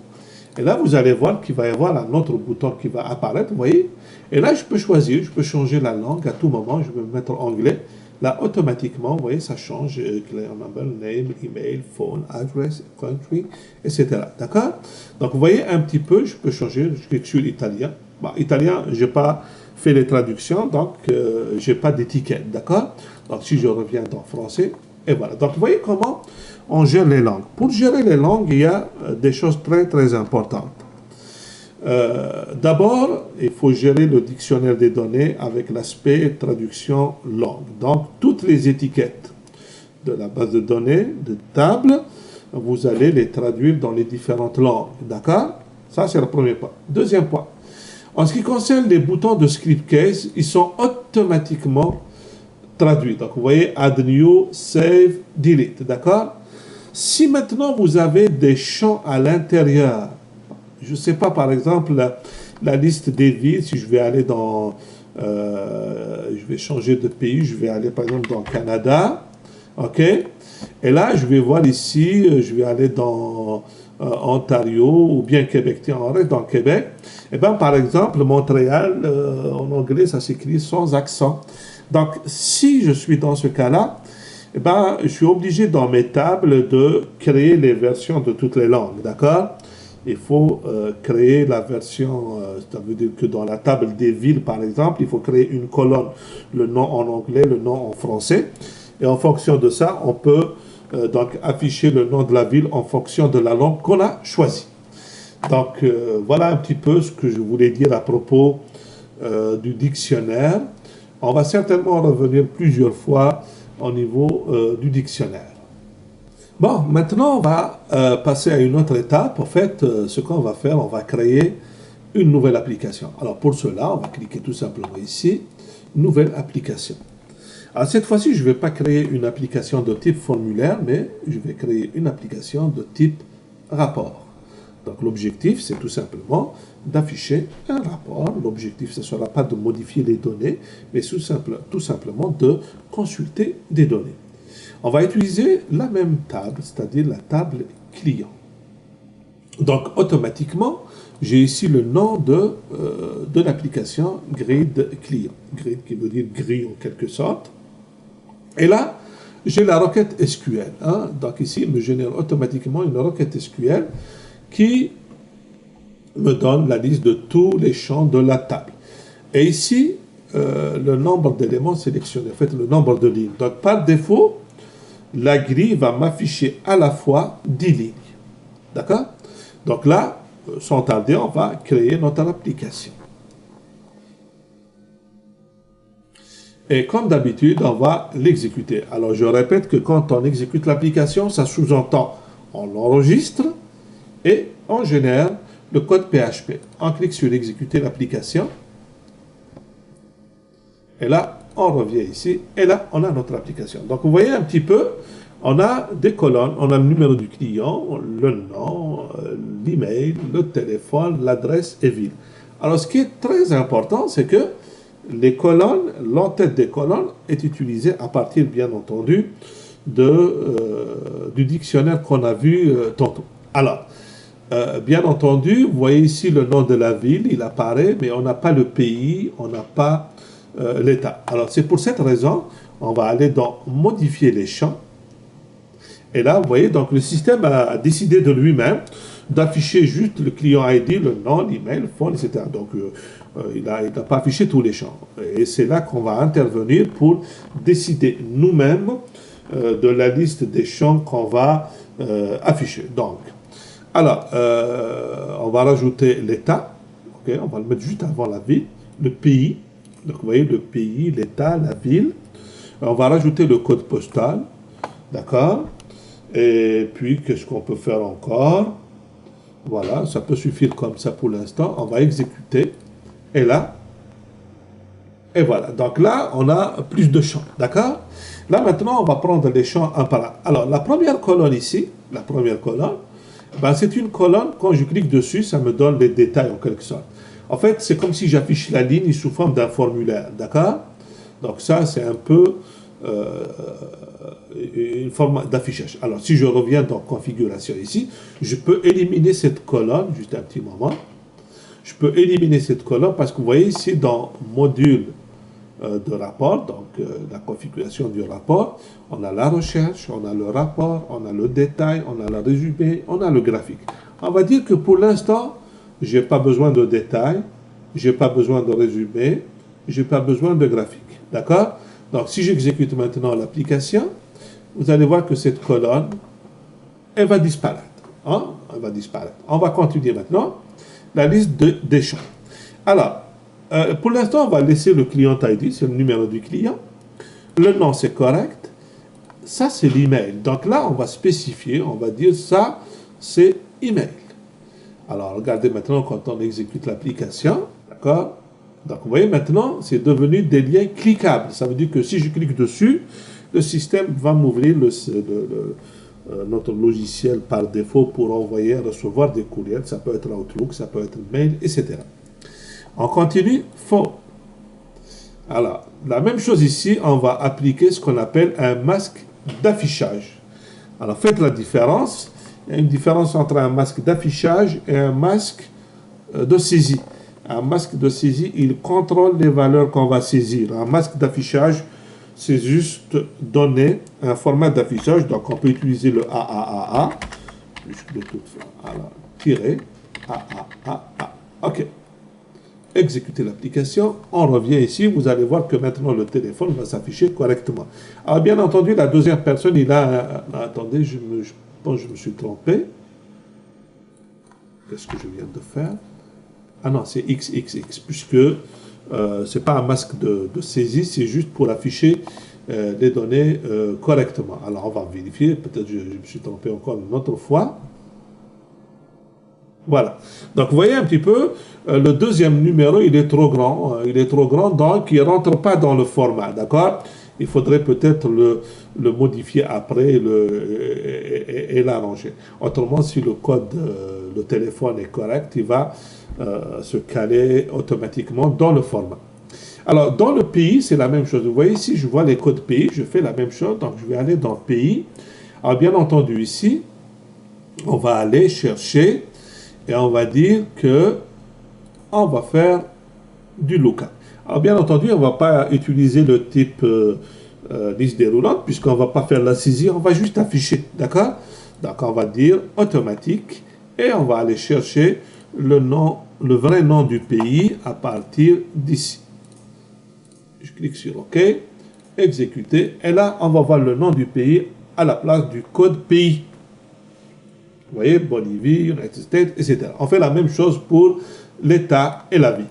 Speaker 1: Et là, vous allez voir qu'il va y avoir un autre bouton qui va apparaître. Vous voyez? Et là, je peux choisir, je peux changer la langue à tout moment. Je vais mettre anglais. Là, automatiquement, vous voyez, ça change. Client number, name, email, phone, address, country, etc. D'accord? Donc, vous voyez un petit peu, je peux changer. Je clique sur italien. Bon, italien, je n'ai pas fait les traductions, donc je n'ai pas d'étiquette. D'accord? Donc, si je reviens dans français, et voilà. Donc, vous voyez comment on gère les langues. Pour gérer les langues, il y a des choses très, très importantes. D'abord, il faut gérer le dictionnaire des données avec l'aspect traduction langue. Donc, toutes les étiquettes de la base de données, de table, vous allez les traduire dans les différentes langues. D'accord? Ça, c'est le premier point. Deuxième point. En ce qui concerne les boutons de script case, ils sont automatiquement traduits. Donc, vous voyez, add new, save, delete. D'accord? Si maintenant vous avez des champs à l'intérieur, je ne sais pas, par exemple, la liste des villes, si je vais aller dans, je vais changer de pays, je vais aller par exemple dans Canada, ok? Et là, je vais voir ici, je vais aller dans Ontario ou bien Québec. Tiens, on reste dans Québec. Et bien, par exemple, Montréal, en anglais, ça s'écrit sans accent. Donc, si je suis dans ce cas-là, eh ben, je suis obligé dans mes tables de créer les versions de toutes les langues, d'accord? il faut créer la version, ça veut dire que dans la table des villes, par exemple, il faut créer une colonne, le nom en anglais, le nom en français. Et en fonction de ça, on peut donc afficher le nom de la ville en fonction de la langue qu'on a choisie. Donc voilà un petit peu ce que je voulais dire à propos du dictionnaire. On va certainement revenir plusieurs fois au niveau du dictionnaire. Bon, maintenant on va passer à une autre étape. En fait, ce qu'on va faire, on va créer une nouvelle application. Alors pour cela, on va cliquer tout simplement ici, nouvelle application. Alors cette fois-ci, je ne vais pas créer une application de type formulaire, mais je vais créer une application de type rapport. Donc l'objectif, c'est tout simplement d'afficher un rapport. L'objectif, ce ne sera pas de modifier les données, mais tout simplement de consulter des données. On va utiliser la même table, c'est-à-dire la table client. Donc automatiquement, j'ai ici le nom de l'application Grid client. Grid qui veut dire grille en quelque sorte. Et là, j'ai la requête SQL. Hein. Donc ici, il me génère automatiquement une requête SQL qui me donne la liste de tous les champs de la table. Et ici, le nombre d'éléments sélectionnés, en fait, le nombre de lignes. Donc par défaut, la grille va m'afficher à la fois 10 lignes. D'accord? Donc là, sans tarder, on va créer notre application. Et comme d'habitude, on va l'exécuter. Alors je répète que quand on exécute l'application, ça sous-entend on l'enregistre et on génère le code PHP. On clique sur exécuter l'application. Et là, on revient ici. Et là, on a notre application. Donc vous voyez un petit peu, on a des colonnes, on a le numéro du client, le nom, l'email, le téléphone, l'adresse et ville. Alors ce qui est très important, c'est que les colonnes, l'entête des colonnes est utilisée à partir, bien entendu, du dictionnaire qu'on a vu tantôt. Alors, bien entendu, vous voyez ici le nom de la ville, il apparaît, mais on n'a pas le pays, on n'a pas l'État. Alors, c'est pour cette raison, on va aller dans modifier les champs. Et là, vous voyez, donc le système a décidé de lui-même d'afficher juste le client ID, le nom, l'email, le phone, etc. Donc, il n'a pas affiché tous les champs. Et c'est là qu'on va intervenir pour décider nous-mêmes de la liste des champs qu'on va afficher. Donc, alors, on va rajouter l'État. Okay, on va le mettre juste avant la ville. Le pays. Donc, vous voyez, le pays, l'État, la ville. On va rajouter le code postal. D'accord? Et puis, qu'est-ce qu'on peut faire encore? Voilà, ça peut suffire comme ça pour l'instant. On va exécuter. Et là, et voilà. Donc là, on a plus de champs. D'accord? Là, maintenant, on va prendre les champs un par un. Alors, la première colonne ici, la première colonne, ben, c'est une colonne, quand je clique dessus, ça me donne les détails en quelque sorte. En fait, c'est comme si j'affiche la ligne sous forme d'un formulaire. D'accord? Donc ça, c'est un peu une forme d'affichage. Alors, si je reviens dans configuration ici, je peux éliminer cette colonne, juste un petit moment. Je peux éliminer cette colonne parce que vous voyez ici dans module de rapport, donc la configuration du rapport, on a la recherche, on a le rapport, on a le détail, on a le résumé, on a le graphique. On va dire que pour l'instant, je n'ai pas besoin de détail, je n'ai pas besoin de résumé, je n'ai pas besoin de graphique. D'accord? Donc si j'exécute maintenant l'application, vous allez voir que cette colonne, elle va disparaître. Hein? Elle va disparaître. On va continuer maintenant la liste des champs. Alors, pour l'instant, on va laisser le client ID, c'est le numéro du client. Le nom, c'est correct. Ça, c'est l'email. Donc là, on va spécifier, on va dire ça, c'est email. Alors, regardez maintenant quand on exécute l'application. D'accord? Donc, vous voyez maintenant, c'est devenu des liens cliquables. Ça veut dire que si je clique dessus, le système va m'ouvrir notre logiciel par défaut pour envoyer et recevoir des courriels. Ça peut être Outlook, ça peut être mail, etc. On continue, faux. Alors, la même chose ici, on va appliquer ce qu'on appelle un masque d'affichage. Alors, faites la différence. Il y a une différence entre un masque d'affichage et un masque de saisie. Un masque de saisie, il contrôle les valeurs qu'on va saisir. Un masque d'affichage, c'est juste donner un format d'affichage. Donc, on peut utiliser le AAAA. Alors, tirer A. OK. Exécuter l'application. On revient ici. Vous allez voir que maintenant le téléphone va s'afficher correctement. Alors, bien entendu, la deuxième personne, il a... Attendez, je pense que je me suis trompé. Qu'est-ce que je viens de faire? Ah non, c'est XXX, puisque c'est pas un masque de saisie, c'est juste pour afficher les données correctement. Alors, on va vérifier. Peut-être je me suis trompé encore une autre fois. Voilà. Donc, vous voyez un petit peu, le deuxième numéro, il est trop grand. Donc il ne rentre pas dans le format, d'accord? Il faudrait peut-être le modifier après et l'arranger. Autrement, si le code, le téléphone est correct, il va se caler automatiquement dans le format. Alors, dans le pays, c'est la même chose. Vous voyez, ici, je vois les codes pays, je fais la même chose. Donc, je vais aller dans pays. Alors, bien entendu, ici, on va aller chercher et on va dire que on va faire du lookup. Alors, bien entendu, on ne va pas utiliser le type liste déroulante, puisqu'on ne va pas faire la saisie, on va juste afficher, d'accord? Donc, on va dire automatique, et on va aller chercher le vrai nom du pays à partir d'ici. Je clique sur OK, exécuter, et là, on va voir le nom du pays à la place du code pays. Vous voyez, Bolivie, United States, etc. On fait la même chose pour l'État et la ville.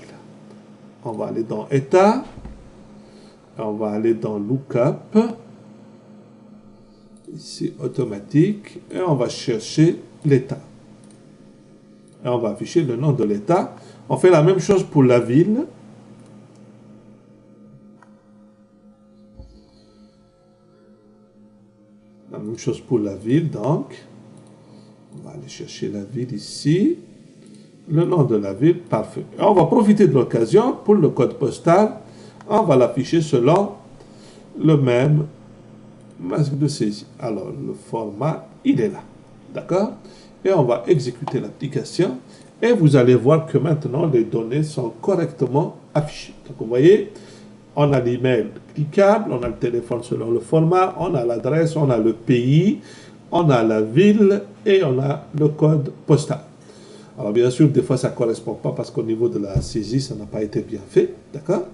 Speaker 1: On va aller dans État, on va aller dans Lookup, ici automatique, et on va chercher l'État. Et on va afficher le nom de l'État. On fait la même chose pour la ville. La même chose pour la ville, donc. On va aller chercher la ville ici. Le nom de la ville, parfait. Et on va profiter de l'occasion pour le code postal. On va l'afficher selon le même masque de saisie. Alors, le format, il est là. D'accord? Et on va exécuter l'application. Et vous allez voir que maintenant, les données sont correctement affichées. Donc, vous voyez, on a l'email cliquable, on a le téléphone selon le format, on a l'adresse, on a le pays, on a la ville et on a le code postal. Alors bien sûr, des fois ça ne correspond pas parce qu'au niveau de la saisie, ça n'a pas été bien fait. D'accord?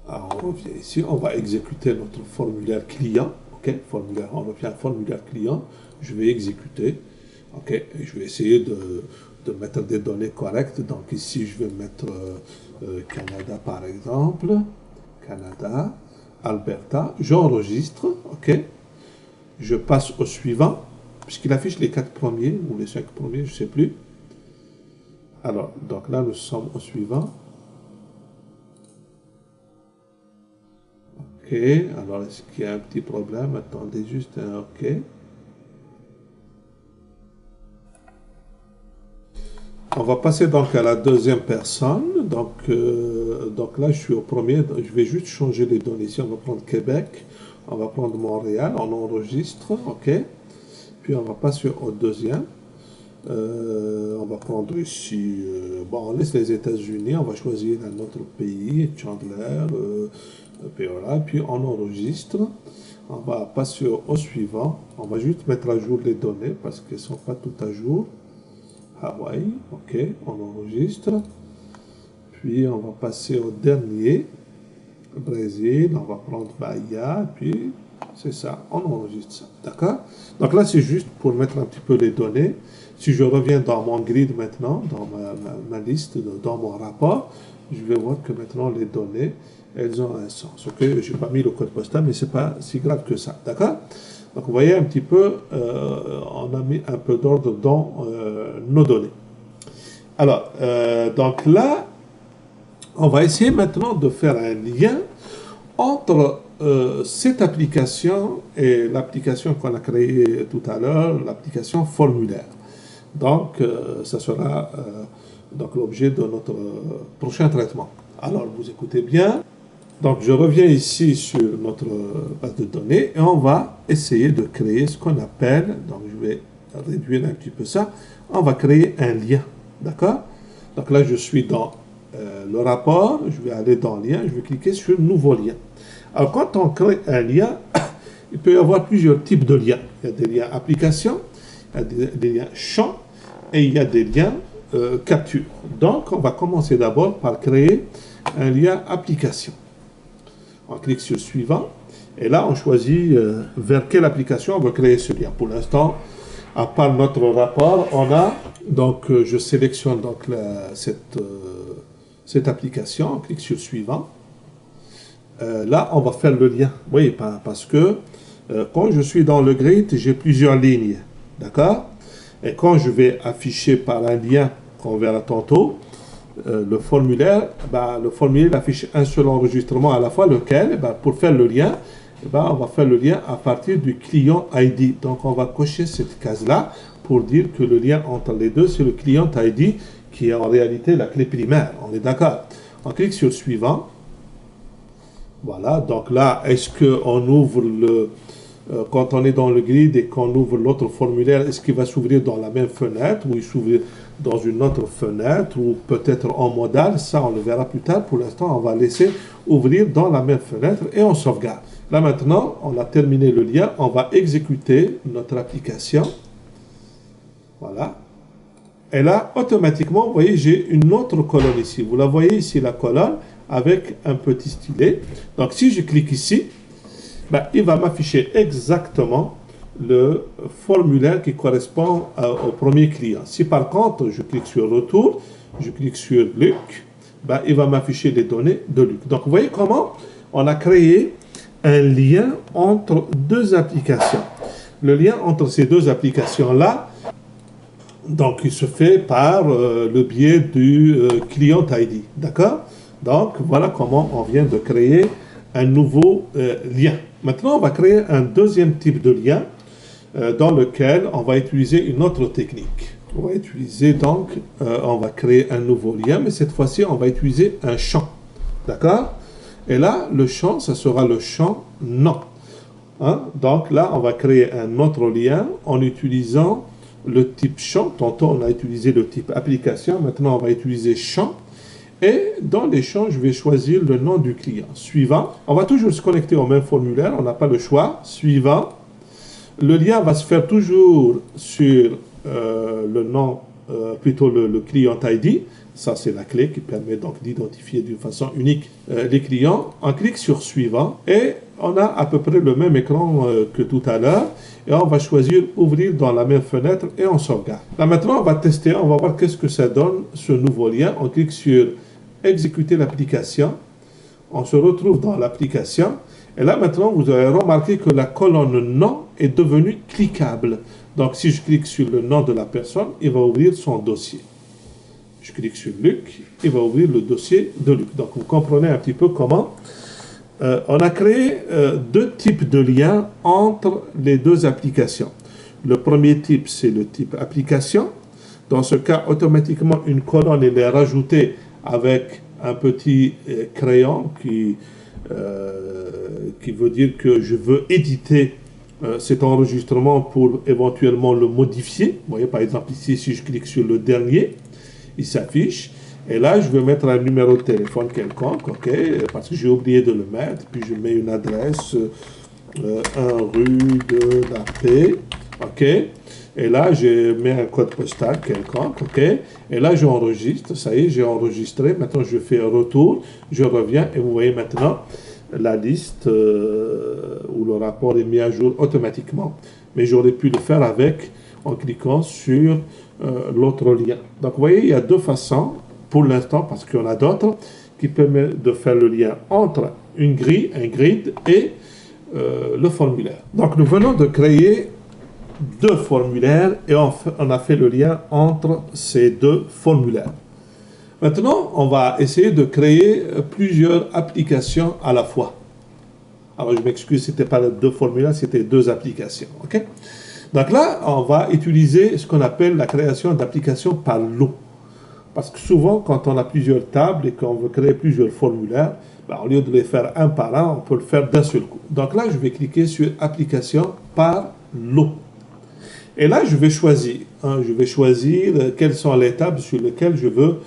Speaker 1: Alors on revient ici, on va exécuter notre formulaire client. OK? On revient à formulaire client. Je vais exécuter. OK? Et je vais essayer de mettre des données correctes. Donc ici, je vais mettre Canada par exemple. Canada, Alberta. J'enregistre. OK? Je passe au suivant, puisqu'il affiche les 4 premiers, ou les 5 premiers, je ne sais plus. Alors, donc là, nous sommes au suivant. OK, alors est-ce qu'il y a un petit problème? Attendez juste un OK. On va passer donc à la deuxième personne. Donc là, je suis au premier. Je vais juste changer les données ici. On va prendre Québec. On va prendre Montréal, on enregistre, OK. Puis on va passer au deuxième. On va prendre ici, bon, on laisse les États-Unis, on va choisir un autre pays, Chandler, voilà, puis on enregistre. On va passer au suivant. On va juste mettre à jour les données parce qu'elles ne sont pas toutes à jour. Hawaï, OK, on enregistre. Puis on va passer au dernier. Brésil, on va prendre Bahia, puis c'est ça, on enregistre ça, d'accord? Donc là, c'est juste pour mettre un petit peu les données. Si je reviens dans mon grid maintenant, dans ma liste, dans mon rapport, je vais voir que maintenant les données, elles ont un sens. Ok, je n'ai pas mis le code postal, mais ce n'est pas si grave que ça, d'accord? Donc vous voyez un petit peu, on a mis un peu d'ordre dans nos données. Alors, donc là, on va essayer maintenant de faire un lien entre cette application et l'application qu'on a créée tout à l'heure, l'application formulaire. Donc, ça sera donc l'objet de notre prochain traitement. Alors, vous écoutez bien. Donc, je reviens ici sur notre base de données et on va essayer de créer ce qu'on appelle, donc je vais réduire un petit peu ça, on va créer un lien. D'accord? Donc là, je suis dans le rapport, je vais aller dans lien, je vais cliquer sur nouveau lien. Alors quand on crée un lien, il peut y avoir plusieurs types de liens. Il y a des liens applications, il y a des liens champs et il y a des liens capture. Donc, on va commencer d'abord par créer un lien application. On clique sur suivant et là, on choisit vers quelle application on veut créer ce lien. Pour l'instant, à part notre rapport, on a, donc je sélectionne donc cette application, on clique sur suivant. Là, on va faire le lien. Oui, parce que quand je suis dans le grid, j'ai plusieurs lignes. D'accord? Et quand je vais afficher par un lien qu'on verra tantôt, le formulaire affiche un seul enregistrement à la fois, lequel, pour faire le lien, on va faire le lien à partir du client ID. Donc, on va cocher cette case-là pour dire que le lien entre les deux, c'est le client ID qui est en réalité la clé primaire. On est d'accord? On clique sur suivant. Voilà, donc là, est-ce qu'on ouvre quand on est dans le grid et qu'on ouvre l'autre formulaire, est-ce qu'il va s'ouvrir dans la même fenêtre ou il s'ouvre dans une autre fenêtre ou peut-être en modal? Ça, on le verra plus tard. Pour l'instant, on va laisser ouvrir dans la même fenêtre et on sauvegarde. Là, maintenant, on a terminé le lien. On va exécuter notre application. Voilà. Et là, automatiquement, vous voyez, j'ai une autre colonne ici. Vous la voyez ici, la colonne, avec un petit stylet. Donc, si je clique ici, il va m'afficher exactement le formulaire qui correspond au premier client. Si par contre, je clique sur Retour, je clique sur Luc, il va m'afficher les données de Luc. Donc, vous voyez comment on a créé un lien entre deux applications. Le lien entre ces deux applications-là, donc, il se fait par le biais du client ID. D'accord? Donc, voilà comment on vient de créer un nouveau lien. Maintenant, on va créer un deuxième type de lien dans lequel on va utiliser une autre technique. On va utiliser donc, on va créer un nouveau lien, mais cette fois-ci, on va utiliser un champ. D'accord? Et là, le champ, ça sera le champ non. Hein? Donc là, on va créer un autre lien en utilisant le type champ. Tantôt, on a utilisé le type application. Maintenant, on va utiliser champ. Et dans les champs, je vais choisir le nom du client. Suivant. On va toujours se connecter au même formulaire. On n'a pas le choix. Suivant. Le lien va se faire toujours sur le nom, plutôt le client ID. Ça, c'est la clé qui permet donc d'identifier d'une façon unique les clients. On clique sur suivant et on a à peu près le même écran que tout à l'heure. Et on va choisir ouvrir dans la même fenêtre et on sauvegarde. Là maintenant, on va tester, on va voir qu'est-ce que ça donne ce nouveau lien. On clique sur exécuter l'application. On se retrouve dans l'application. Et là maintenant, vous avez remarqué que la colonne nom est devenue cliquable. Donc si je clique sur le nom de la personne, il va ouvrir son dossier. Je clique sur Luc, il va ouvrir le dossier de Luc. Donc vous comprenez un petit peu comment on a créé deux types de liens entre les deux applications. Le premier type, c'est le type application. Dans ce cas, automatiquement, une colonne est rajoutée avec un petit crayon qui veut dire que je veux éditer cet enregistrement pour éventuellement le modifier. Vous voyez, par exemple, ici, si je clique sur le dernier, il s'affiche. Et là, je vais mettre un numéro de téléphone quelconque, ok, parce que j'ai oublié de le mettre. Puis je mets une adresse, 1 rue de la Paix, ok. Et là, je mets un code postal quelconque, ok. Et là, j'enregistre, ça y est, j'ai enregistré. Maintenant, je fais un retour, je reviens et vous voyez maintenant la liste où le rapport est mis à jour automatiquement. Mais j'aurais pu le faire en cliquant sur l'autre lien. Donc, vous voyez, il y a deux façons pour l'instant, parce qu'il y en a d'autres, qui permettent de faire le lien entre une grille, un grid et le formulaire. Donc, nous venons de créer deux formulaires et on a fait le lien entre ces deux formulaires. Maintenant, on va essayer de créer plusieurs applications à la fois. Alors, je m'excuse, ce n'était pas deux formulaires, c'était deux applications. Okay? Donc là, on va utiliser ce qu'on appelle la création d'applications par lot. Parce que souvent, quand on a plusieurs tables et qu'on veut créer plusieurs formulaires, au lieu de les faire un par un, on peut le faire d'un seul coup. Donc là, je vais cliquer sur application par lot. Et là, je vais choisir quelles sont les tables sur lesquelles je veux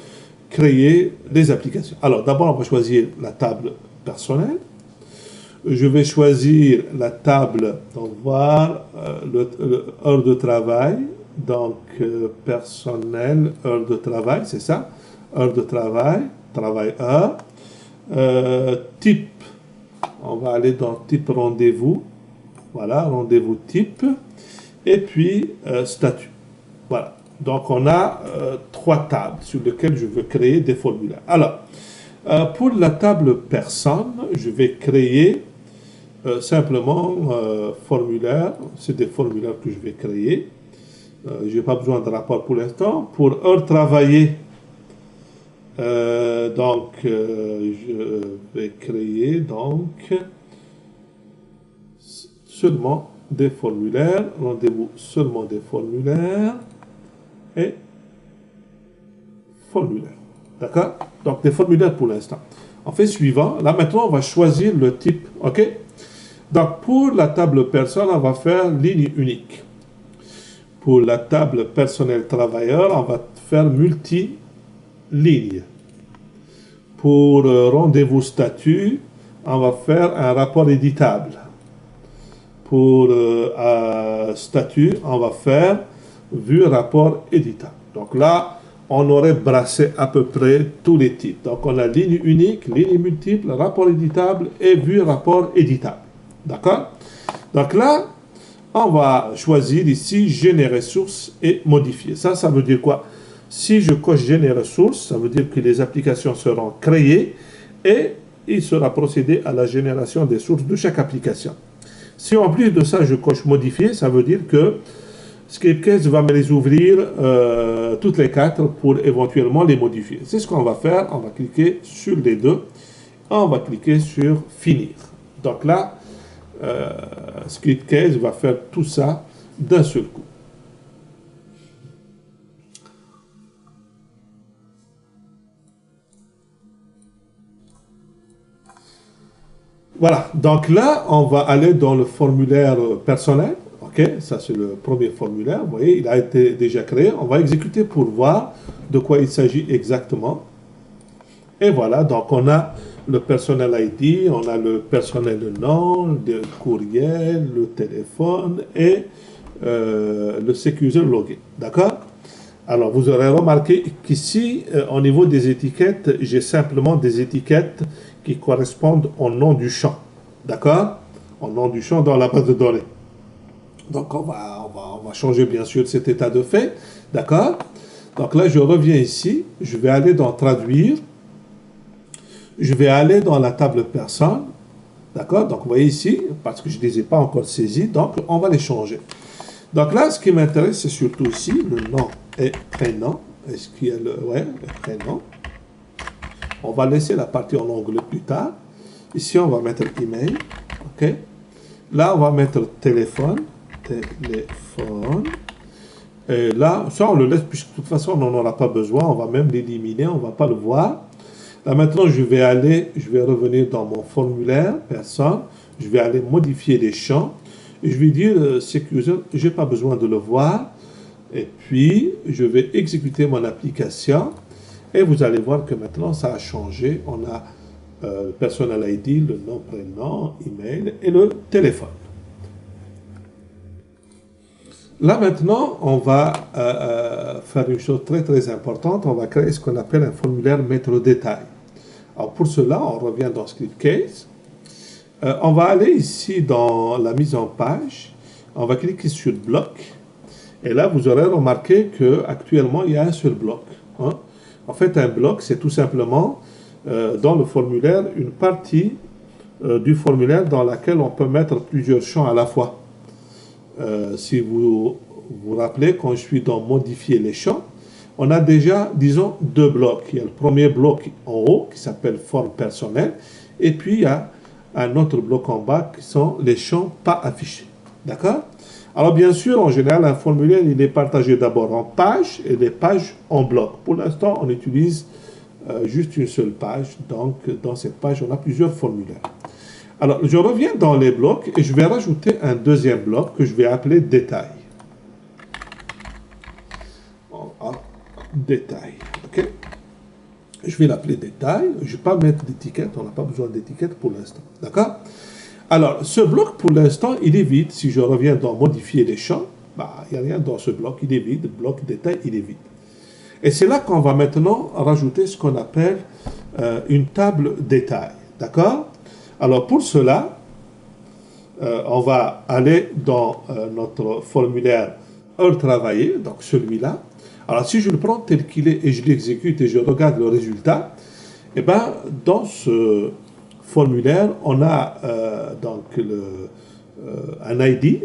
Speaker 1: créer les applications. Alors, d'abord, on va choisir la table personnelle. Je vais choisir la table, on va voir l'heure de travail. donc personnel, heure de travail, c'est ça, heure de travail, travail-heure, type, on va aller dans type rendez-vous, voilà, rendez-vous type, et puis statut, voilà. Donc on a trois tables sur lesquelles je veux créer des formulaires. Alors, pour la table personne, je vais créer simplement formulaire, c'est des formulaires que je vais créer. Je n'ai pas besoin de rapport pour l'instant. Pour heure travaillée, je vais créer donc seulement des formulaires, rendez-vous seulement des formulaires et formulaires. D'accord? Donc des formulaires pour l'instant. On fait suivant. Là maintenant, on va choisir le type. OK? Donc pour la table personne, on va faire ligne unique. Pour la table personnel travailleur, on va faire multi-ligne. Pour rendez-vous statut, on va faire un rapport éditable. Pour statut, on va faire vue rapport éditable. Donc là, on aurait brassé à peu près tous les types. Donc on a ligne unique, ligne multiple, rapport éditable et vue rapport éditable. D'accord? Donc là, on va choisir ici générer source et modifier. Ça veut dire quoi? Si je coche générer source, ça veut dire que les applications seront créées et il sera procédé à la génération des sources de chaque application. Si en plus de ça, je coche modifier, ça veut dire que Scriptcase va me les ouvrir toutes les quatre pour éventuellement les modifier. C'est ce qu'on va faire. On va cliquer sur les deux. On va cliquer sur finir. Donc là, Scriptcase va faire tout ça d'un seul coup. Voilà, donc là, on va aller dans le formulaire personnel. Ok, ça c'est le premier formulaire. Vous voyez, il a été déjà créé. On va exécuter pour voir de quoi il s'agit exactement. Et voilà, donc on a le personnel ID, on a le personnel nom, le courriel, le téléphone et le sécuriseur logué. D'accord? Alors, vous aurez remarqué qu'ici, au niveau des étiquettes, j'ai simplement des étiquettes qui correspondent au nom du champ. D'accord? Au nom du champ dans la base de données. Donc, on va changer, bien sûr, cet état de fait. D'accord? Donc là, je reviens ici. Je vais aller dans traduire. Je vais aller dans la table personne. D'accord? Donc, vous voyez ici, parce que je ne les ai pas encore saisis. Donc, on va les changer. Donc là, ce qui m'intéresse, c'est surtout ici, le nom et prénom. Est-ce qu'il y a le prénom? On va laisser la partie en onglet plus tard. Ici, on va mettre email. OK? Là, on va mettre téléphone. Et là, ça, on le laisse, puisque de toute façon, on n'en aura pas besoin. On va même l'éliminer. On ne va pas le voir. Là, maintenant, je vais revenir dans mon formulaire personne. Je vais aller modifier les champs. Et je vais dire, sécuriseur, je n'ai pas besoin de le voir. Et puis, je vais exécuter mon application. Et vous allez voir que maintenant, ça a changé. On a le personnel ID, le nom, prénom, email et le téléphone. Là, maintenant, on va faire une chose très, très importante. On va créer ce qu'on appelle un formulaire méthode détail. Alors, pour cela, on revient dans Scriptcase. On va aller ici dans la mise en page. On va cliquer sur bloc. Et là, vous aurez remarqué qu'actuellement, il y a un seul bloc. Hein. En fait, un bloc, c'est tout simplement dans le formulaire, une partie du formulaire dans laquelle on peut mettre plusieurs champs à la fois. Si vous vous rappelez, quand je suis dans modifier les champs, on a déjà, disons, deux blocs. Il y a le premier bloc en haut qui s'appelle forme personnelle. Et puis, il y a un autre bloc en bas qui sont les champs pas affichés. D'accord? Alors, bien sûr, en général, un formulaire, il est partagé d'abord en pages et des pages en blocs. Pour l'instant, on utilise juste une seule page. Donc, dans cette page, on a plusieurs formulaires. Alors, je reviens dans les blocs et je vais rajouter un deuxième bloc que je vais appeler détail. Détail. OK? Je vais l'appeler détail. Je ne vais pas mettre d'étiquette. On n'a pas besoin d'étiquette pour l'instant. D'accord? Alors, ce bloc, pour l'instant, il est vide. Si je reviens dans modifier les champs, Bah, il n'y a rien dans ce bloc, il est vide. Bloc détail, il est vide. Et c'est là qu'on va maintenant rajouter ce qu'on appelle une table détail. D'accord? Alors pour cela, on va aller dans notre formulaire heure travaillée, donc celui-là. Alors si je le prends tel qu'il est et je l'exécute et je regarde le résultat, eh ben, dans ce formulaire, on a donc un ID,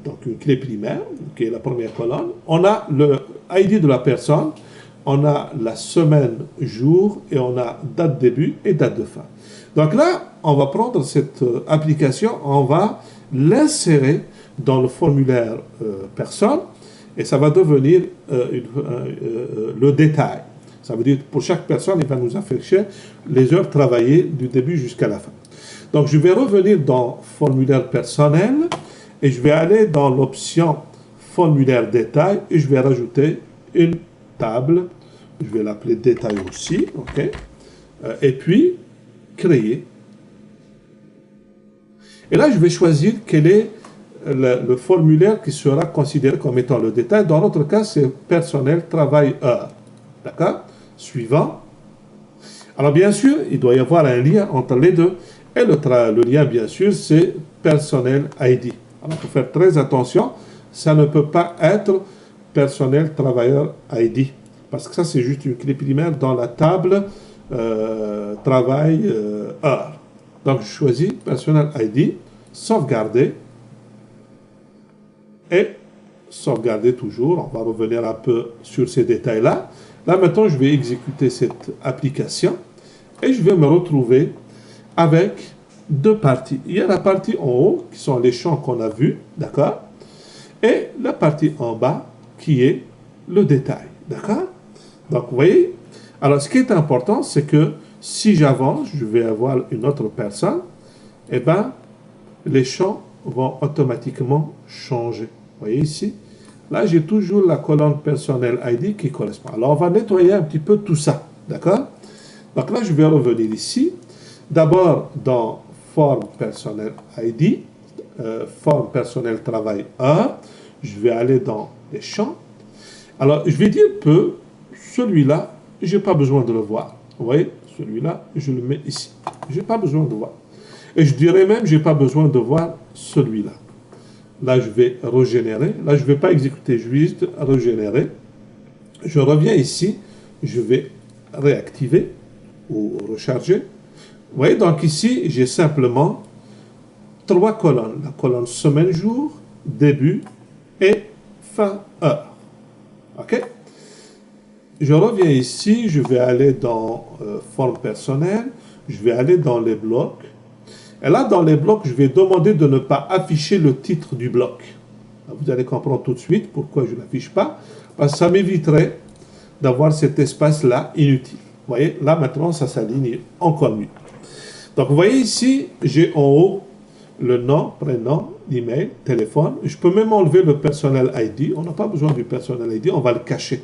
Speaker 1: donc une clé primaire, qui est la première colonne. On a le ID de la personne, on a la semaine, jour, et on a date début et date de fin. Donc là, on va prendre cette application, on va l'insérer dans le formulaire personne, et ça va devenir le détail. Ça veut dire que pour chaque personne, il va nous afficher les heures travaillées du début jusqu'à la fin. Donc, je vais revenir dans formulaire personnel et je vais aller dans l'option formulaire détail et je vais rajouter une table. Je vais l'appeler détail aussi. OK? Et puis, créer. Et là, je vais choisir quel est le formulaire qui sera considéré comme étant le détail. Dans notre cas, c'est personnel, travail, heure. D'accord? Suivant. Alors, bien sûr, il doit y avoir un lien entre les deux. Et le lien, bien sûr, c'est personnel ID. Alors, il faut faire très attention. Ça ne peut pas être personnel travailleur ID. Parce que ça, c'est juste une clé primaire dans la table travail heure. Donc, je choisis personnel ID, sauvegarder. Et sauvegarder toujours. On va revenir un peu sur ces détails-là. Là, maintenant, je vais exécuter cette application. Et je vais me retrouver avec deux parties. Il y a la partie en haut, qui sont les champs qu'on a vus, d'accord? Et la partie en bas, qui est le détail, d'accord? Donc, vous voyez? Alors, ce qui est important, c'est que si j'avance, je vais avoir une autre personne, et bien, les champs vont automatiquement changer. Vous voyez ici? Là, j'ai toujours la colonne personnel ID qui correspond. Alors, on va nettoyer un petit peu tout ça, d'accord? Donc là, je vais revenir ici. D'abord, dans forme personnel ID, forme personnel travail heure, je vais aller dans les champs. Alors, je vais dire que celui-là, je n'ai pas besoin de le voir. Vous voyez, celui-là, je le mets ici. Je n'ai pas besoin de voir. Et je dirais même, je n'ai pas besoin de voir celui-là. Là, je vais régénérer. Là, je ne vais pas exécuter, juste régénérer. Je reviens ici, je vais réactiver ou recharger. Vous voyez, donc ici, j'ai simplement trois colonnes. La colonne semaine-jour, début et fin heure. OK? Je reviens ici, je vais aller dans forme personnelle, je vais aller dans les blocs. Et là, dans les blocs, je vais demander de ne pas afficher le titre du bloc. Vous allez comprendre tout de suite pourquoi je ne l'affiche pas. Parce que ça m'éviterait d'avoir cet espace-là inutile. Vous voyez, là maintenant, ça s'aligne encore mieux. Donc, vous voyez ici, j'ai en haut le nom, prénom, email, téléphone. Je peux même enlever le personnel ID. On n'a pas besoin du personnel ID, on va le cacher.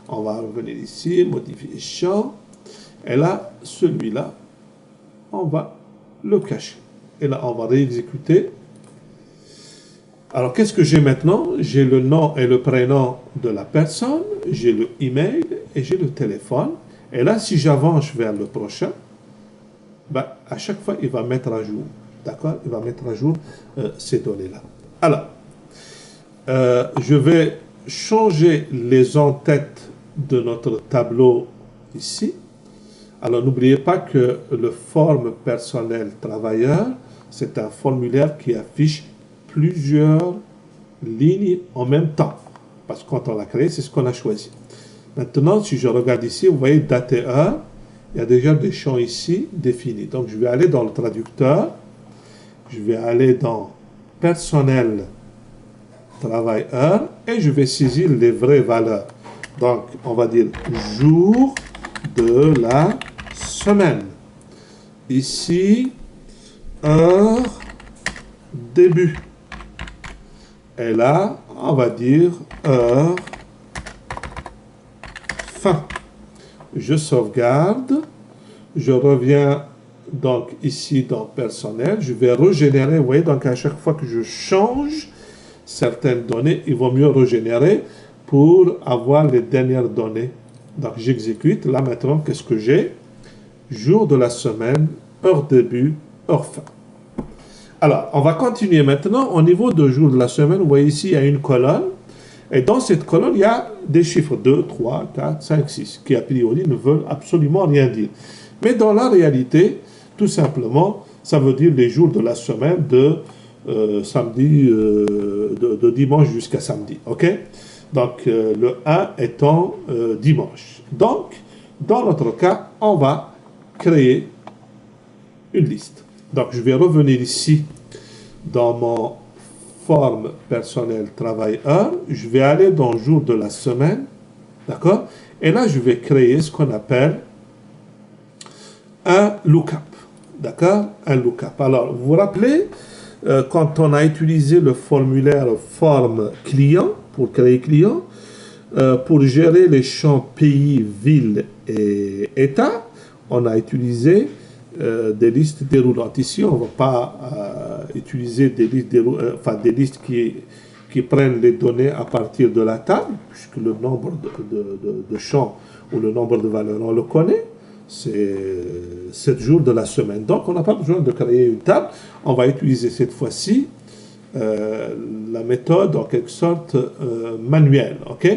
Speaker 1: On va revenir ici, modifier champ. Et là, celui-là, on va le cacher. Et là, on va réexécuter. Alors, qu'est-ce que j'ai maintenant? J'ai le nom et le prénom de la personne, j'ai le email et j'ai le téléphone. Et là, si j'avance vers le prochain, ben, à chaque fois, il va mettre à jour. D'accord? Il va mettre à jour ces données-là. Alors, je vais changer les en-têtes de notre tableau ici. Alors, n'oubliez pas que le forme personnel travailleur, c'est un formulaire qui affiche plusieurs lignes en même temps. Parce que quand on l'a créé, c'est ce qu'on a choisi. Maintenant, si je regarde ici, vous voyez date et heure, il y a déjà des champs ici définis. Donc, je vais aller dans le traducteur, je vais aller dans personnel travail heure et je vais saisir les vraies valeurs. Donc, on va dire jour de la semaine. Ici, heure, début. Et là, on va dire heure, fin. Je sauvegarde. Je reviens donc ici dans personnel. Je vais régénérer. Vous voyez, donc à chaque fois que je change, certaines données, il vaut mieux régénérer pour avoir les dernières données. Donc j'exécute. Là maintenant, qu'est-ce que j'ai? Jour de la semaine, heure début, heure fin. Alors, on va continuer maintenant. Au niveau de jour de la semaine, vous voyez ici, il y a une colonne. Et dans cette colonne, il y a des chiffres 2, 3, 4, 5, 6, qui a priori ne veulent absolument rien dire. Mais dans la réalité, tout simplement, ça veut dire les jours de la semaine de samedi, de dimanche jusqu'à samedi. OK? Donc, le 1 étant dimanche. Donc, dans notre cas, on va créer une liste. Donc, je vais revenir ici dans mon forme personnelle travail-heure. Je vais aller dans jour de la semaine. D'accord? Et là, je vais créer ce qu'on appelle un lookup. D'accord? Un lookup. Alors, vous vous rappelez, quand on a utilisé le formulaire forme client pour créer client, pour gérer les champs pays, ville et État, on a utilisé des listes déroulantes. Ici, on ne va pas utiliser des listes, des listes qui prennent les données à partir de la table, puisque le nombre de champs ou le nombre de valeurs, on le connaît. C'est 7 jours de la semaine. Donc, on n'a pas besoin de créer une table. On va utiliser cette fois-ci la méthode, en quelque sorte, manuelle. OK?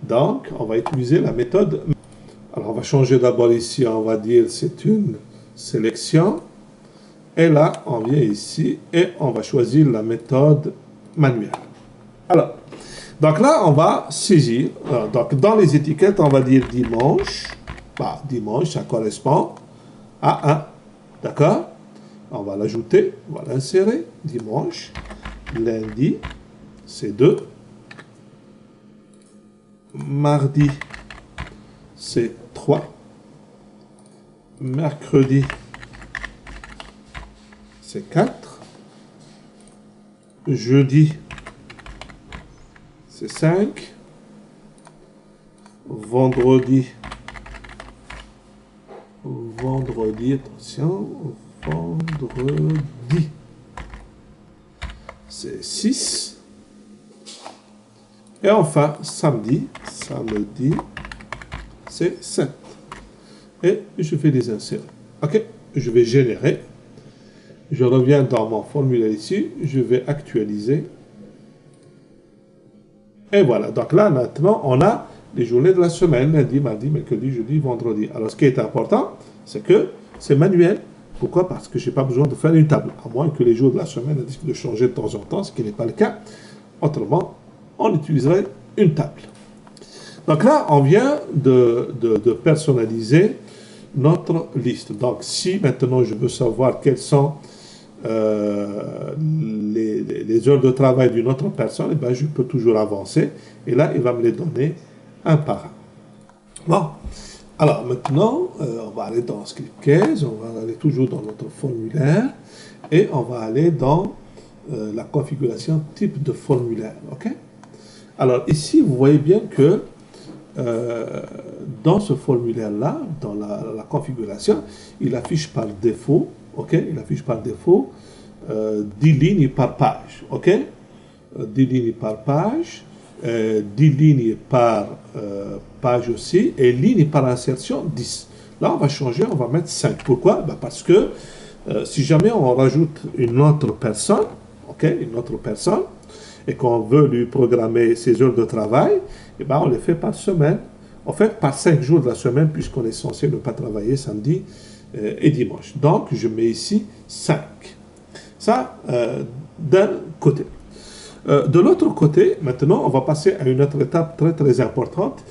Speaker 1: Donc, on va utiliser la méthode. Alors, on va changer d'abord ici. On va dire c'est une sélection. Et là, on vient ici et on va choisir la méthode manuelle. Alors, donc là, on va saisir. Donc, dans les étiquettes, on va dire dimanche. Bah, dimanche, ça correspond à 1. D'accord? On va l'ajouter, on va l'insérer. Dimanche. Lundi, c'est 2. Mardi, c'est 3. Mercredi, c'est 4. Jeudi, c'est 5. Vendredi, attention, vendredi, c'est 6. Et enfin, samedi, c'est 7. Et je vais les insérer. OK, je vais générer. Je reviens dans mon formulaire ici. Je vais actualiser. Et voilà. Donc là, maintenant, on a les journées de la semaine. Lundi, mardi, mercredi, jeudi, vendredi. Alors, ce qui est important, c'est que c'est manuel. Pourquoi? Parce que je n'ai pas besoin de faire une table. À moins que les jours de la semaine décident de changer de temps en temps, ce qui n'est pas le cas. Autrement, on utiliserait une table. Donc là, on vient de personnaliser notre liste. Donc, si maintenant je veux savoir quelles sont les heures de travail d'une autre personne, eh bien, je peux toujours avancer. Et là, il va me les donner un par un. Bon. Alors, maintenant, on va aller dans Script Case. On va aller toujours dans notre formulaire. Et on va aller dans la configuration type de formulaire. OK? Alors, ici, vous voyez bien que dans ce formulaire-là, dans la configuration, il affiche par défaut, OK? Il affiche par défaut 10 lignes par page, OK? 10 lignes par page, 10 lignes par page aussi, et lignes par insertion 10. Là, on va changer, on va mettre 5. Pourquoi? Ben parce que si jamais on rajoute une autre personne, OK? Une autre personne, et qu'on veut lui programmer ses heures de travail, eh ben on les fait par semaine. En fait, par 5 jours de la semaine, puisqu'on est censé ne pas travailler samedi et dimanche. Donc, je mets ici 5. Ça, d'un côté. De l'autre côté, maintenant, on va passer à une autre étape très, très importante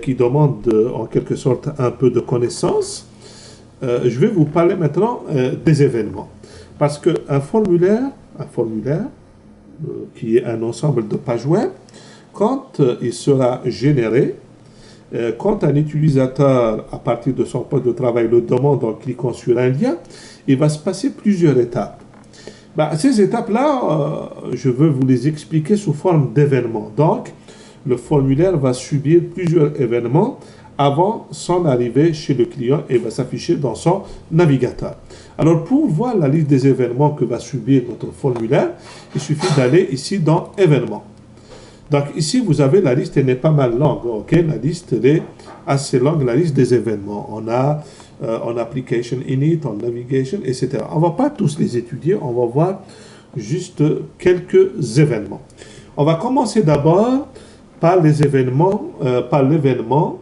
Speaker 1: qui demande en quelque sorte un peu de connaissance. Je vais vous parler maintenant des événements. Parce qu'un formulaire, qui est un ensemble de pages web, quand il sera généré, quand un utilisateur, à partir de son poste de travail, le demande en cliquant sur un lien, il va se passer plusieurs étapes. Ces étapes-là, je veux vous les expliquer sous forme d'événements. Donc, le formulaire va subir plusieurs événements avant son arrivée chez le client et va s'afficher dans son navigateur. Alors, pour voir la liste des événements que va subir notre formulaire, il suffit d'aller ici dans événements. Donc ici, vous avez la liste, elle n'est pas mal longue, ok? La liste, elle est assez longue, la liste des événements. On a en application init, en navigation, etc. On ne va pas tous les étudier, on va voir juste quelques événements. On va commencer d'abord par les événements, par l'événement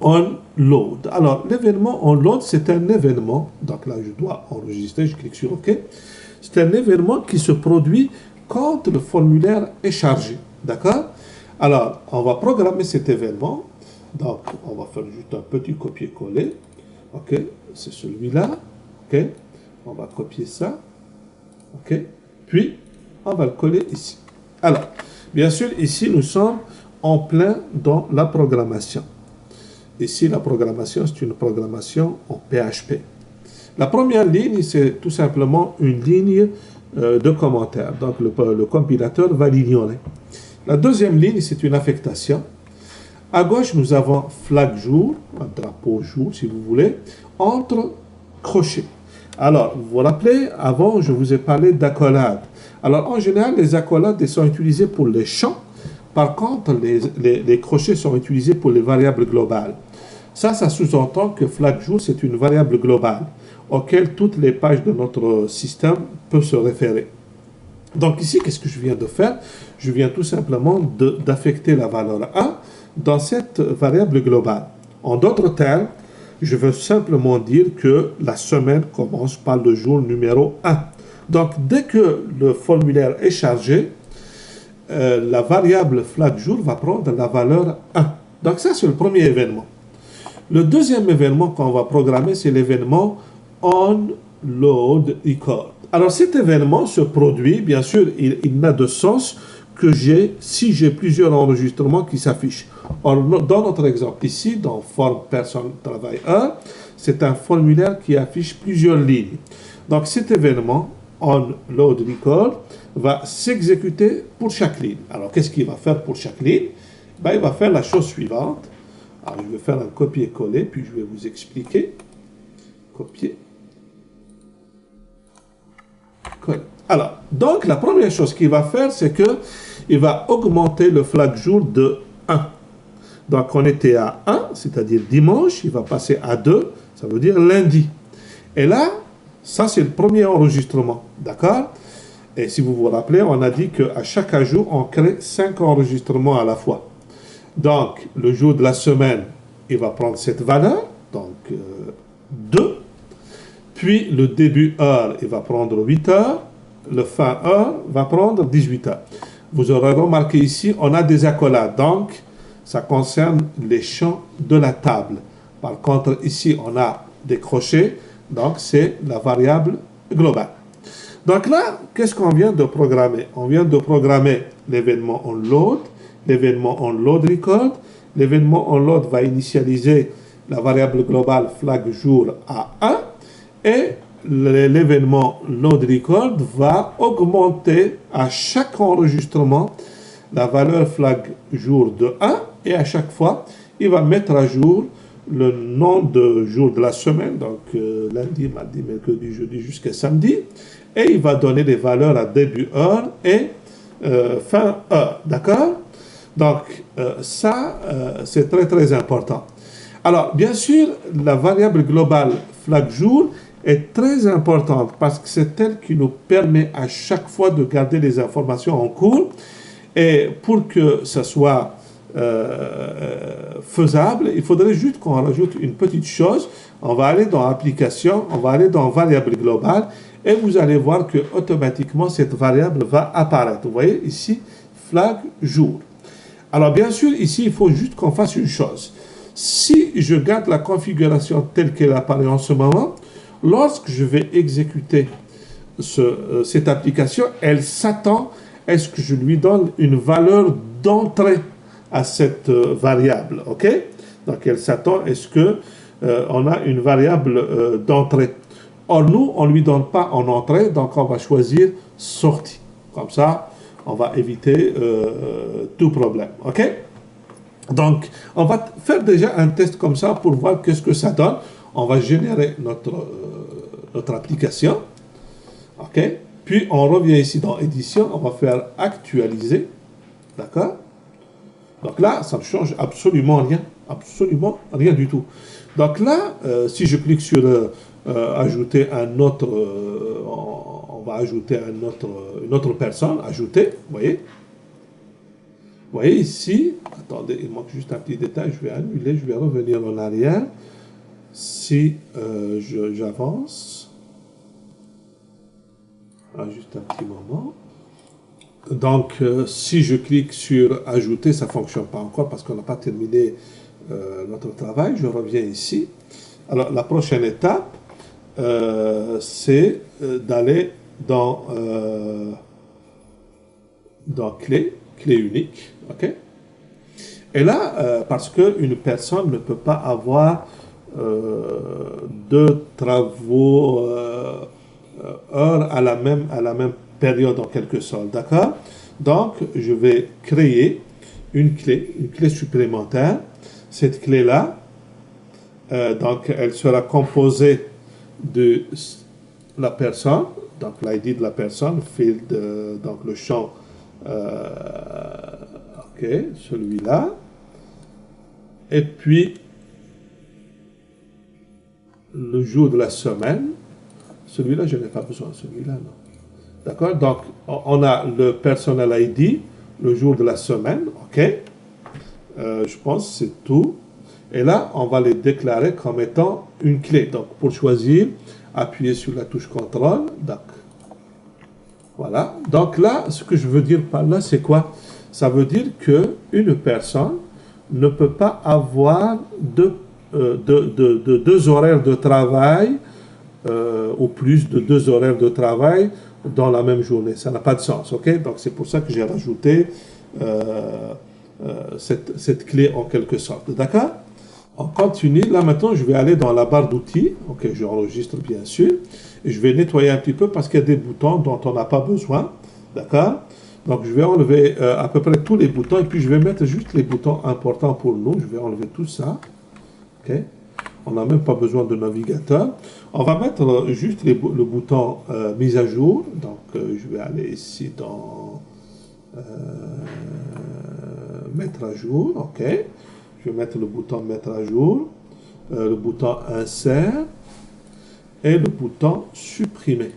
Speaker 1: onload. Alors, l'événement onload, c'est un événement, donc là, je dois enregistrer, je clique sur OK. C'est un événement qui se produit quand le formulaire est chargé. D'accord? Alors, on va programmer cet événement. Donc, on va faire juste un petit copier-coller. OK? C'est celui-là. OK? On va copier ça. OK? Puis, on va le coller ici. Alors, bien sûr, ici, nous sommes en plein dans la programmation. Ici, la programmation, c'est une programmation en PHP. La première ligne, c'est tout simplement une ligne de commentaires. Donc, le compilateur va l'ignorer. La deuxième ligne, c'est une affectation. À gauche, nous avons flag jour, un drapeau jour, si vous voulez, entre crochets. Alors, vous vous rappelez, avant, je vous ai parlé d'accolades. Alors, en général, les accolades sont utilisées pour les champs. Par contre, les crochets sont utilisés pour les variables globales. Ça sous-entend que flag jour, c'est une variable globale auquel toutes les pages de notre système peuvent se référer. Donc ici, qu'est-ce que je viens de faire? Je viens tout simplement d'affecter la valeur 1 dans cette variable globale. En d'autres termes, je veux simplement dire que la semaine commence par le jour numéro 1. Donc, dès que le formulaire est chargé, la variable flag jour va prendre la valeur 1. Donc ça, c'est le premier événement. Le deuxième événement qu'on va programmer, c'est l'événement onload record. Alors cet événement se produit, bien sûr, il n'a de sens que si j'ai plusieurs enregistrements qui s'affichent. Dans notre exemple ici, dans forme personne travail 1, c'est un formulaire qui affiche plusieurs lignes. Donc cet événement onload record va s'exécuter pour chaque ligne. Alors qu'est-ce qu'il va faire pour chaque ligne? Ben, il va faire la chose suivante. Alors je vais faire un copier-coller, puis je vais vous expliquer. Copier. Alors, donc la première chose qu'il va faire, c'est qu'il va augmenter le flag jour de 1. Donc on était à 1, c'est-à-dire dimanche, il va passer à 2, ça veut dire lundi. Et là, ça c'est le premier enregistrement, d'accord? Et si vous vous rappelez, on a dit qu'à chaque ajout, on crée 5 enregistrements à la fois. Donc, le jour de la semaine, il va prendre cette valeur, donc 2. Puis, le début heure, il va prendre 8 heures. Le fin heure va prendre 18 heures. Vous aurez remarqué ici, on a des accolades. Donc, ça concerne les champs de la table. Par contre, ici, on a des crochets. Donc, c'est la variable globale. Donc là, qu'est-ce qu'on vient de programmer? On vient de programmer l'événement onload, l'événement onload record. L'événement onload va initialiser la variable globale flag jour à 1 et l'événement load record va augmenter à chaque enregistrement la valeur flag jour de 1 et à chaque fois, il va mettre à jour le nom de jour de la semaine, donc lundi, mardi, mercredi, jeudi jusqu'à samedi, et il va donner les valeurs à début heure et fin heure, d'accord? Donc ça, c'est très très important. Alors, bien sûr, la variable globale flag jour est très importante parce que c'est elle qui nous permet à chaque fois de garder les informations en cours. Et pour que ça soit faisable, il faudrait juste qu'on rajoute une petite chose. On va aller dans application, on va aller dans variable globale et vous allez voir que automatiquement cette variable va apparaître. Vous voyez ici, flag jour. Alors bien sûr, ici, il faut juste qu'on fasse une chose. Si je garde la configuration telle qu'elle apparaît en ce moment, lorsque je vais exécuter cette application, elle s'attend à ce que je lui donne une valeur d'entrée à cette variable. OK? Donc, elle s'attend à ce qu'on a une variable d'entrée. Or, nous, on ne lui donne pas en entrée, donc on va choisir sortie. Comme ça, on va éviter tout problème. OK? Donc, on va faire déjà un test comme ça pour voir qu'est-ce que ça donne. On va générer notre application. OK? Puis, on revient ici dans édition. On va faire actualiser. D'accord? Donc là, ça ne change absolument rien. Absolument rien du tout. Donc là, si je clique sur ajouter un autre, on va ajouter une autre personne, ajouter, vous voyez ici, attendez, il manque juste un petit détail, je vais annuler, je vais revenir en arrière. Si j'avance, juste un petit moment. Donc, si je clique sur ajouter, ça ne fonctionne pas encore parce qu'on n'a pas terminé notre travail. Je reviens ici. Alors, la prochaine étape, c'est d'aller dans clé unique. OK? Et là, parce qu'une personne ne peut pas avoir deux travaux heures à la même période en quelque sorte. D'accord? Donc, je vais créer une clé supplémentaire. Cette clé-là, donc, elle sera composée de la personne, donc l'ID de la personne, field, donc le champ, ok, celui-là, et puis le jour de la semaine, celui-là, je n'ai pas besoin, celui-là, non. D'accord? Donc, on a le personnel ID, le jour de la semaine, ok. Je pense que c'est tout. Et là, on va les déclarer comme étant une clé. Donc, pour choisir, appuyez sur la touche CTRL. Donc, voilà. Donc là, ce que je veux dire par là, c'est quoi? Ça veut dire qu'une personne ne peut pas avoir deux horaires de travail ou plus de 2 horaires de travail dans la même journée. Ça n'a pas de sens, ok? Donc, c'est pour ça que j'ai rajouté cette clé en quelque sorte. D'accord? On continue. Là, maintenant, je vais aller dans la barre d'outils. Ok, j'enregistre bien sûr. Et je vais nettoyer un petit peu parce qu'il y a des boutons dont on n'a pas besoin. D'accord? Donc, je vais enlever à peu près tous les boutons et puis je vais mettre juste les boutons importants pour nous. Je vais enlever tout ça. Ok? On n'a même pas besoin de navigateur. On va mettre juste le bouton mise à jour. Donc, je vais aller ici dans mettre à jour. OK. Je vais mettre le bouton mettre à jour, le bouton insert et le bouton supprimer.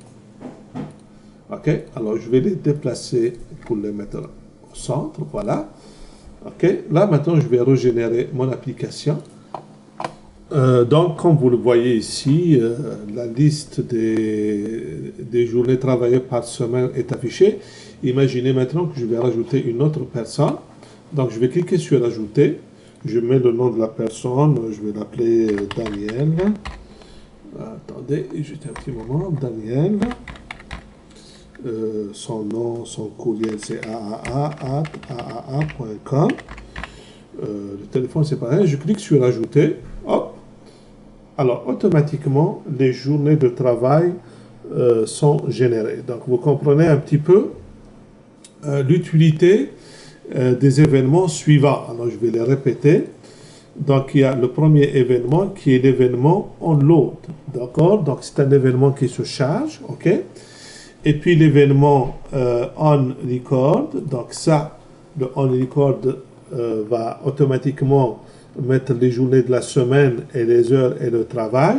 Speaker 1: OK. Alors, je vais les déplacer pour les mettre au centre. Voilà. OK. Là, maintenant, je vais régénérer mon application. Donc, comme vous le voyez ici, la liste des journées travaillées par semaine est affichée. Imaginez maintenant que je vais rajouter une autre personne. Donc, je vais cliquer sur ajouter. Je mets le nom de la personne. Je vais l'appeler Daniel. Attendez, juste un petit moment. Daniel. Son nom, son courriel, c'est aaa@aaa.com. Le téléphone, c'est pareil. Je clique sur ajouter. Hop. Alors, automatiquement, les journées de travail sont générées. Donc, vous comprenez un petit peu l'utilité des événements suivants. Alors, je vais les répéter. Donc, il y a le premier événement qui est l'événement onload. D'accord? Donc, c'est un événement qui se charge. OK? Et puis, l'événement on record. Donc, ça, le on record va automatiquement mettre les journées de la semaine et les heures et le travail,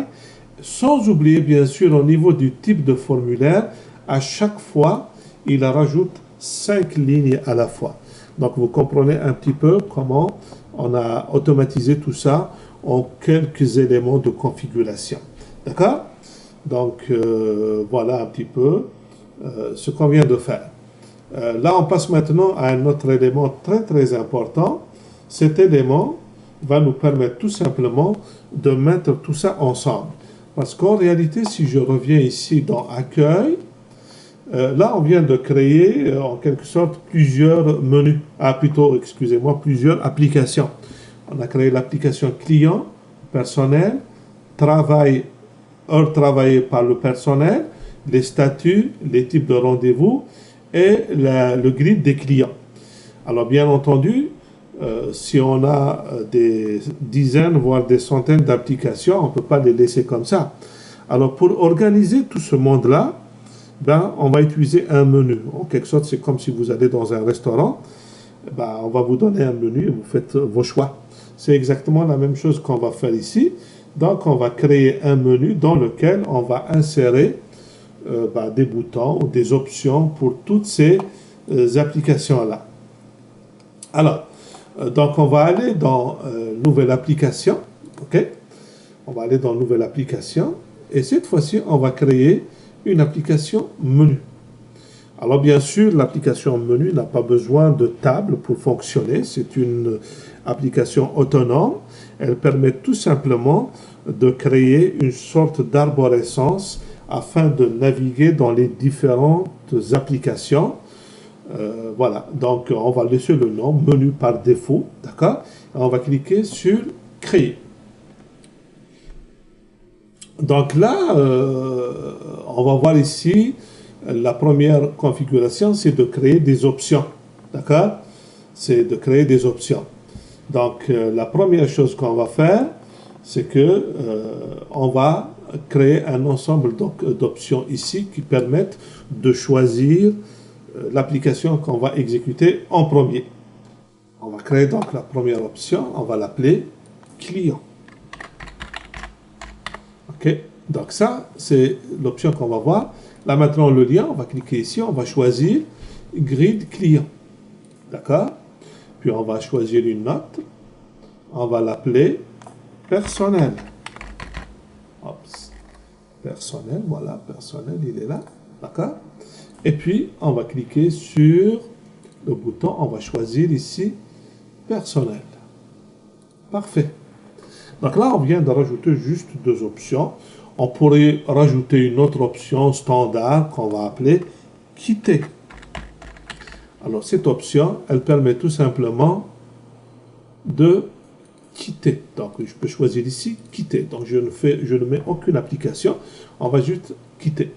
Speaker 1: sans oublier bien sûr au niveau du type de formulaire, à chaque fois, il rajoute 5 lignes à la fois. Donc vous comprenez un petit peu comment on a automatisé tout ça en quelques éléments de configuration. D'accord? Donc voilà un petit peu ce qu'on vient de faire. Là, on passe maintenant à un autre élément très très important. Cet élément va nous permettre tout simplement de mettre tout ça ensemble. Parce qu'en réalité, si je reviens ici dans Accueil, là, on vient de créer en quelque sorte plusieurs menus. Plutôt, excusez-moi, plusieurs applications. On a créé l'application client, personnel, travail, heures travaillées par le personnel, les statuts, les types de rendez-vous et le grid des clients. Alors, bien entendu, si on a des dizaines, voire des centaines d'applications, on ne peut pas les laisser comme ça. Alors, pour organiser tout ce monde-là, ben, on va utiliser un menu. En quelque sorte, c'est comme si vous allez dans un restaurant, ben, on va vous donner un menu et vous faites vos choix. C'est exactement la même chose qu'on va faire ici. Donc, on va créer un menu dans lequel on va insérer ben, des boutons ou des options pour toutes ces applications-là. Alors, donc on va aller dans Nouvelle application. OK? On va aller dans Nouvelle application. Et cette fois-ci, on va créer une application menu. Alors bien sûr, l'application menu n'a pas besoin de table pour fonctionner. C'est une application autonome. Elle permet tout simplement de créer une sorte d'arborescence afin de naviguer dans les différentes applications. Voilà, donc on va laisser le nom menu par défaut, d'accord? On va cliquer sur créer. Donc là, on va voir ici, la première configuration, c'est de créer des options, d'accord? C'est de créer des options. Donc la première chose qu'on va faire, c'est que on va créer un ensemble d'options ici qui permettent de choisir l'application qu'on va exécuter en premier. On va créer donc la première option, on va l'appeler client. Ok, donc ça, c'est l'option qu'on va voir. Là maintenant, le lien, on va cliquer ici, on va choisir grid client. D'accord? Puis on va choisir une note, on va l'appeler personnel. Oups. Personnel, voilà, personnel, il est là. D'accord? Et puis, on va cliquer sur le bouton, on va choisir ici personnel. Parfait. Donc là, on vient de rajouter juste deux options. On pourrait rajouter une autre option standard qu'on va appeler quitter. Alors, cette option, elle permet tout simplement de quitter. Donc, je peux choisir ici quitter. Donc, je ne mets aucune application. On va juste quitter.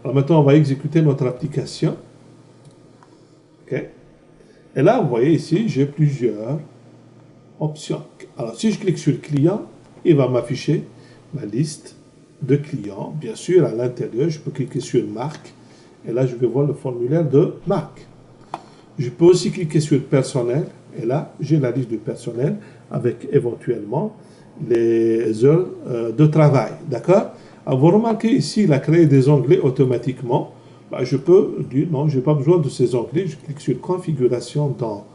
Speaker 1: Alors maintenant, on va exécuter notre application. OK. Et là, vous voyez ici, j'ai plusieurs options. Alors, si je clique sur client, il va m'afficher ma liste de clients. Bien sûr, à l'intérieur, je peux cliquer sur marque. Et là, je vais voir le formulaire de marque. Je peux aussi cliquer sur personnel. Et là, j'ai la liste du personnel avec éventuellement les heures de travail. D'accord? Alors, vous remarquez ici, il a créé des onglets automatiquement. Ben, je peux dire non, je n'ai pas besoin de ces onglets. Je clique sur configuration dans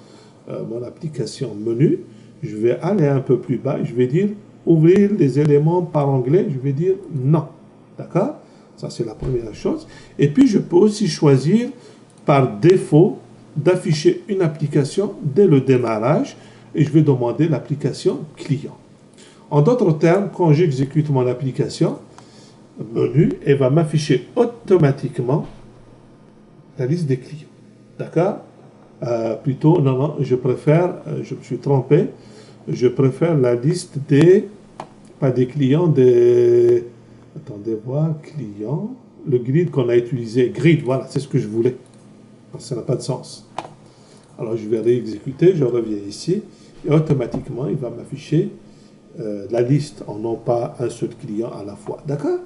Speaker 1: mon application menu. Je vais aller un peu plus bas. Je vais dire ouvrir les éléments par onglet. Je vais dire non. D'accord? Ça, c'est la première chose. Et puis, je peux aussi choisir par défaut d'afficher une application dès le démarrage. Et je vais demander l'application client. En d'autres termes, quand j'exécute mon application, menu, elle va m'afficher automatiquement la liste des clients. D'accord? Plutôt, non, je préfère, je me suis trompé, je préfère la liste des, pas des clients, des, attendez voir, clients, le grid qu'on a utilisé, grid, voilà, c'est ce que je voulais. Parce que ça n'a pas de sens. Alors, je vais réexécuter, je reviens ici, et automatiquement, il va m'afficher la liste, en non pas un seul client à la fois. D'accord?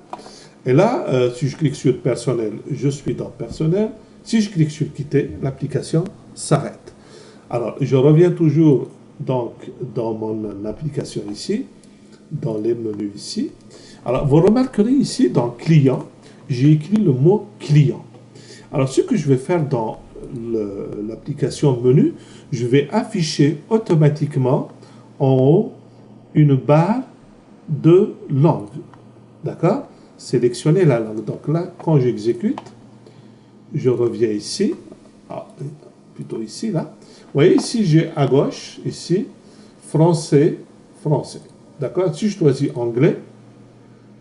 Speaker 1: Et là, si je clique sur personnel, je suis dans personnel. Si je clique sur quitter, l'application s'arrête. Alors, je reviens toujours donc dans mon application ici, dans les menus ici. Alors, vous remarquerez ici, dans client, j'ai écrit le mot client. Alors, ce que je vais faire dans l'application menu, je vais afficher automatiquement en haut une barre de langue. D'accord? Sélectionner la langue. Donc là, quand j'exécute, je reviens ici, plutôt ici, là. Vous voyez, ici, j'ai à gauche, ici, français, français. D'accord? Si je choisis anglais,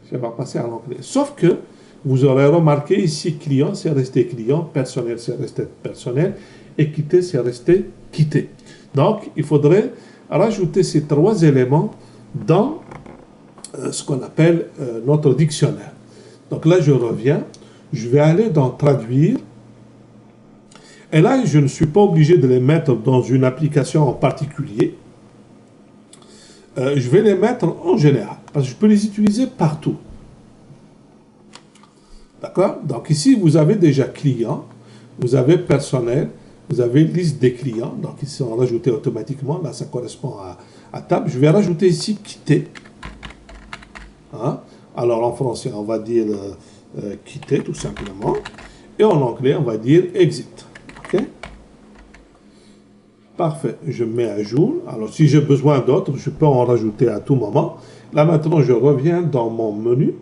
Speaker 1: ça va passer à l'anglais. Sauf que, vous aurez remarqué ici, client, c'est resté client, personnel, c'est resté personnel, et quitter, c'est resté quitté. Donc, il faudrait rajouter ces trois éléments dans ce qu'on appelle notre dictionnaire. Donc là, je reviens, je vais aller dans traduire. Et là, je ne suis pas obligé de les mettre dans une application en particulier. Je vais les mettre en général, parce que je peux les utiliser partout. D'accord? Donc ici, vous avez déjà client, vous avez personnel, vous avez liste des clients. Donc ils sont rajoutés automatiquement. Là, ça correspond à table. Je vais rajouter ici quitter. Hein? Alors en français, on va dire quitter tout simplement. Et en anglais, on va dire exit. OK? Parfait. Je mets à jour. Alors si j'ai besoin d'autres, je peux en rajouter à tout moment. Là maintenant, je reviens dans mon menu.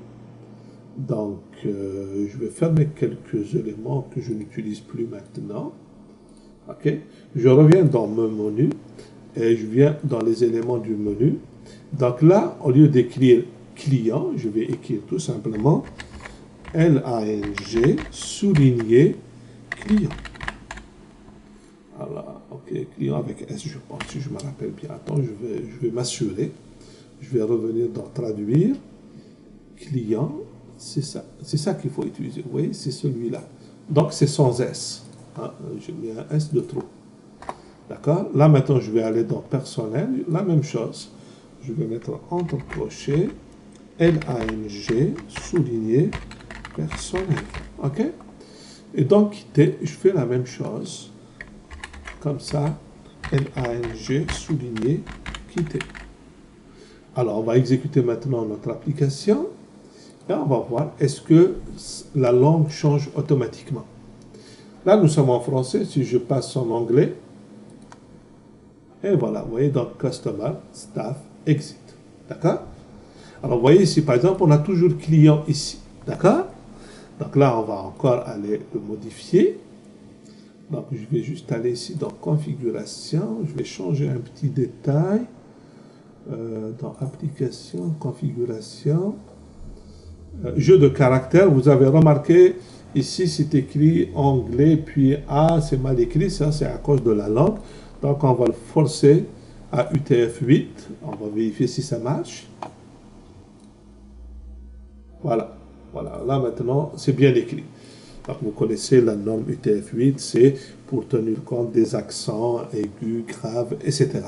Speaker 1: Donc, je vais fermer quelques éléments que je n'utilise plus maintenant. OK? Je reviens dans mon menu et je viens dans les éléments du menu. Donc là, au lieu d'écrire client, je vais écrire tout simplement L-A-N-G souligné client. Voilà, OK, client avec S, je pense, si je me rappelle bien. Attends, je vais m'assurer. Je vais revenir dans traduire. Client, c'est ça qu'il faut utiliser. Vous voyez, c'est celui-là. Donc, c'est sans S. Hein, j'ai mis un S de trop. D'accord? Là, maintenant, je vais aller dans personnel. La même chose. Je vais mettre entre crochets L-A-N-G souligné personnel. OK? Et donc, quitter, je fais la même chose. Comme ça, L-A-N-G souligné quitter. Alors, on va exécuter maintenant notre application. Et on va voir, est-ce que la langue change automatiquement. Là, nous sommes en français. Si je passe en anglais, et voilà, vous voyez, donc Customer, Staff, Exit. D'accord? Alors, vous voyez ici, par exemple, on a toujours client ici. D'accord? Donc là, on va encore aller le modifier. Donc, je vais juste aller ici dans Configuration. Je vais changer un petit détail. Dans Application, Configuration. Jeu de caractères, vous avez remarqué, ici c'est écrit anglais, puis A, c'est mal écrit, ça c'est à cause de la langue. Donc on va le forcer à UTF-8, on va vérifier si ça marche. Voilà, voilà, là maintenant c'est bien écrit. Donc vous connaissez la norme UTF-8, c'est pour tenir compte des accents aigus, graves, etc.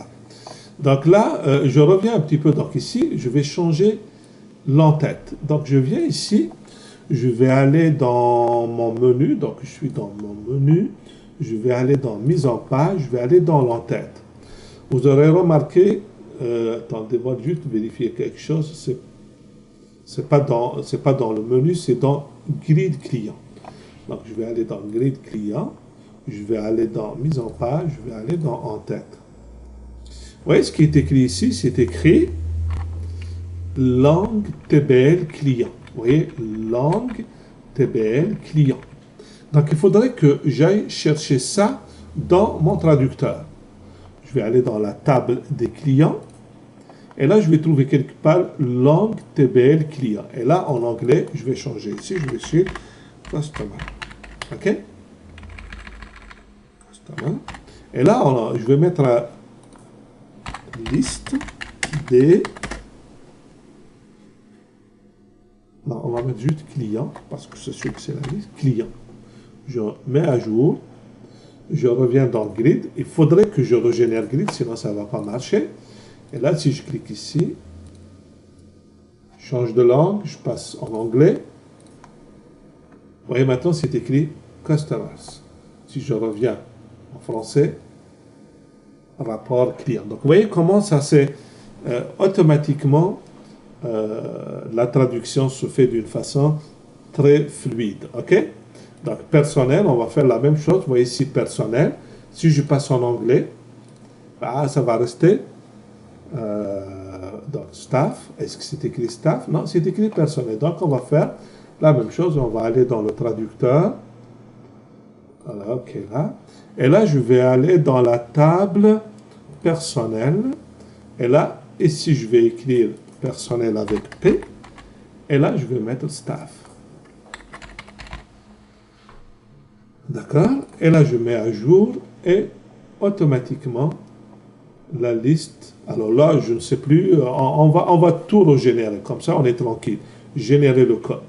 Speaker 1: Donc là, je reviens un petit peu, donc ici, je vais changer l'entête. Donc je viens ici, je vais aller dans mon menu, donc je suis dans mon menu, je vais aller dans mise en page, je vais aller dans l'entête. Vous aurez remarqué, attendez-moi juste vérifier quelque chose, c'est pas dans le menu, c'est dans grid client. Donc je vais aller dans grid client, je vais aller dans mise en page, je vais aller dans en-tête. Vous voyez ce qui est écrit ici, c'est écrit langue TBL client. Vous voyez, langue TBL client. Donc, il faudrait que j'aille chercher ça dans mon traducteur. Je vais aller dans la table des clients. Et là, je vais trouver quelque part langue TBL client. Et là, en anglais, je vais changer ici. Je vais sur Customer. OK? Customer. Et là, je vais mettre la liste des... Non, on va mettre juste client, parce que c'est sûr que c'est la liste. Client. Je mets à jour. Je reviens dans Grid. Il faudrait que je régénère Grid, sinon ça ne va pas marcher. Et là, si je clique ici, je change de langue, je passe en anglais. Vous voyez, maintenant, c'est écrit Customers. Si je reviens en français, rapport client. Donc, vous voyez comment ça c'est automatiquement... la traduction se fait d'une façon très fluide. OK? Donc, personnel, on va faire la même chose. Vous voyez ici, personnel. Si je passe en anglais, ça va rester. Donc, staff. Est-ce que c'est écrit staff? Non, c'est écrit personnel. Donc, on va faire la même chose. On va aller dans le traducteur. Voilà, OK, là. Et là, je vais aller dans la table personnel. Et là, ici, je vais écrire personnel avec P. Et là, je vais mettre staff. D'accord? Et là, je mets à jour et automatiquement, la liste. Alors là, je ne sais plus. On va tout régénérer. Comme ça, on est tranquille. Générer le code.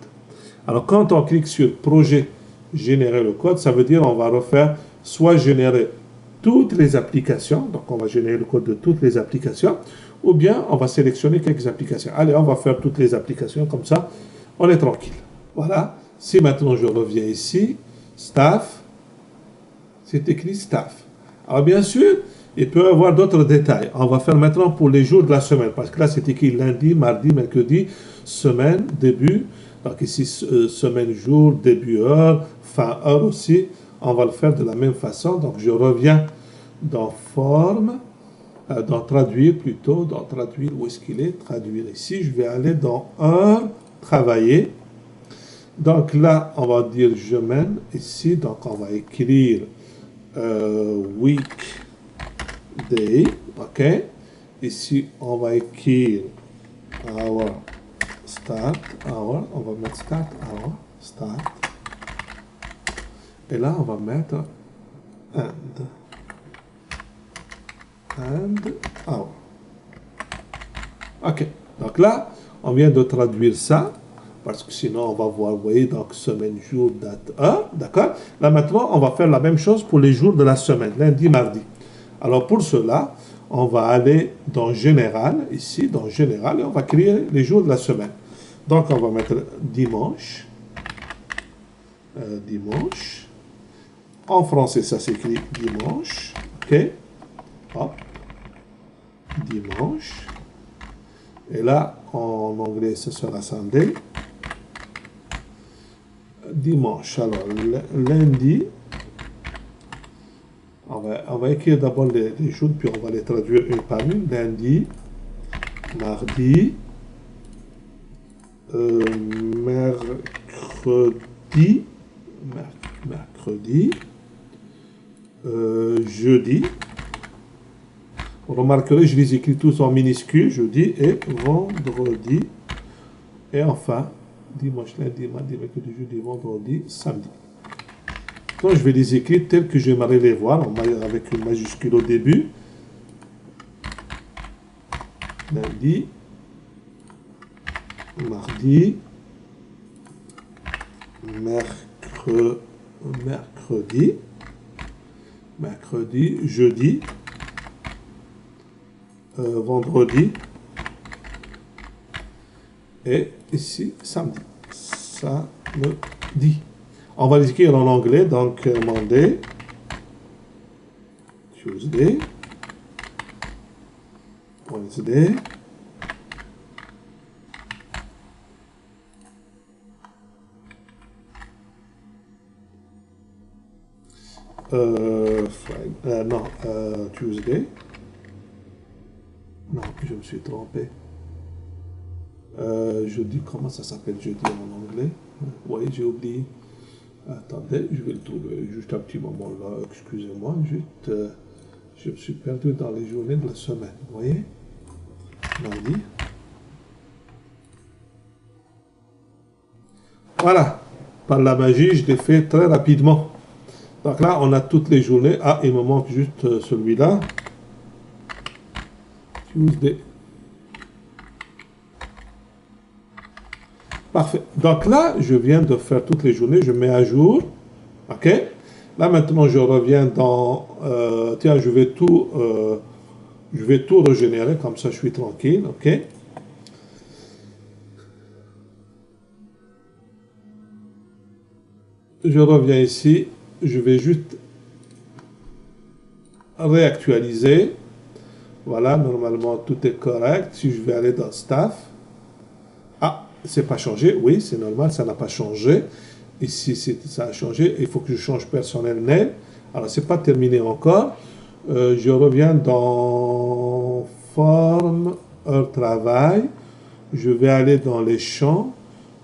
Speaker 1: Alors, quand on clique sur projet, générer le code, ça veut dire on va refaire soit générer toutes les applications, donc on va générer le code de toutes les applications, ou bien on va sélectionner quelques applications. Allez, on va faire toutes les applications, comme ça, on est tranquille. Voilà. Si maintenant je reviens ici, staff, c'est écrit staff. Alors bien sûr, il peut y avoir d'autres détails. On va faire maintenant pour les jours de la semaine, parce que là c'est écrit lundi, mardi, mercredi, semaine, début. Donc ici, semaine, jour, début, heure, fin, heure aussi. On va le faire de la même façon. Donc je reviens dans forme, dans traduire plutôt, dans traduire, où est-ce qu'il est? Traduire ici. Je vais aller dans heure, travailler. Donc là, on va dire je mène ici. Donc on va écrire weekday. OK. Ici, on va écrire our start hour. On va mettre start hour. Start. Et là, on va mettre and hour. OK. Donc là, on vient de traduire ça. Parce que sinon, on va voir, vous voyez, donc semaine, jour, date, heure, d'accord? Là, maintenant, on va faire la même chose pour les jours de la semaine, lundi, mardi. Alors, pour cela, on va aller dans Général, ici, dans Général, et on va créer les jours de la semaine. Donc, on va mettre dimanche. Dimanche. En français, ça s'écrit dimanche. OK? Hop. Dimanche. Et là, en anglais, ce sera Sunday. Dimanche, alors lundi, on va écrire d'abord les jours, puis on va les traduire une par une. Lundi, mardi, mercredi, jeudi. Vous remarquerez, je les écris tous en minuscules, jeudi et vendredi. Et enfin, dimanche, lundi, mardi, mercredi, jeudi, vendredi, samedi. Donc, je vais les écrire tels que j'aimerais les voir, avec une majuscule au début. Lundi, mardi, mercredi, jeudi, vendredi, et ici, samedi. Samedi. On va les écrire en anglais, donc Monday, Tuesday, Wednesday, Tuesday. Non, je me suis trompé. Jeudi, comment ça s'appelle jeudi en anglais? Oui, j'ai oublié. Attendez, je vais le trouver juste un petit moment là. Excusez-moi, juste, je me suis perdu dans les journées de la semaine. Vous voyez? Lundi. Voilà. Par la magie, je l'ai fait très rapidement. Donc là, on a toutes les journées. Ah, il me manque juste celui-là. Tuesday. Parfait. Donc là, je viens de faire toutes les journées. Je mets à jour. OK. Là, maintenant, je reviens dans... tiens, je vais tout régénérer. Comme ça, je suis tranquille. OK. Je reviens ici. Je vais juste réactualiser. Voilà, normalement, tout est correct. Si je vais aller dans Staff. Ah, c'est pas changé. Oui, c'est normal, ça n'a pas changé. Ici, ça a changé. Il faut que je change personnel name. Alors, c'est pas terminé encore. Je reviens dans Forme, heure travail. Je vais aller dans les champs.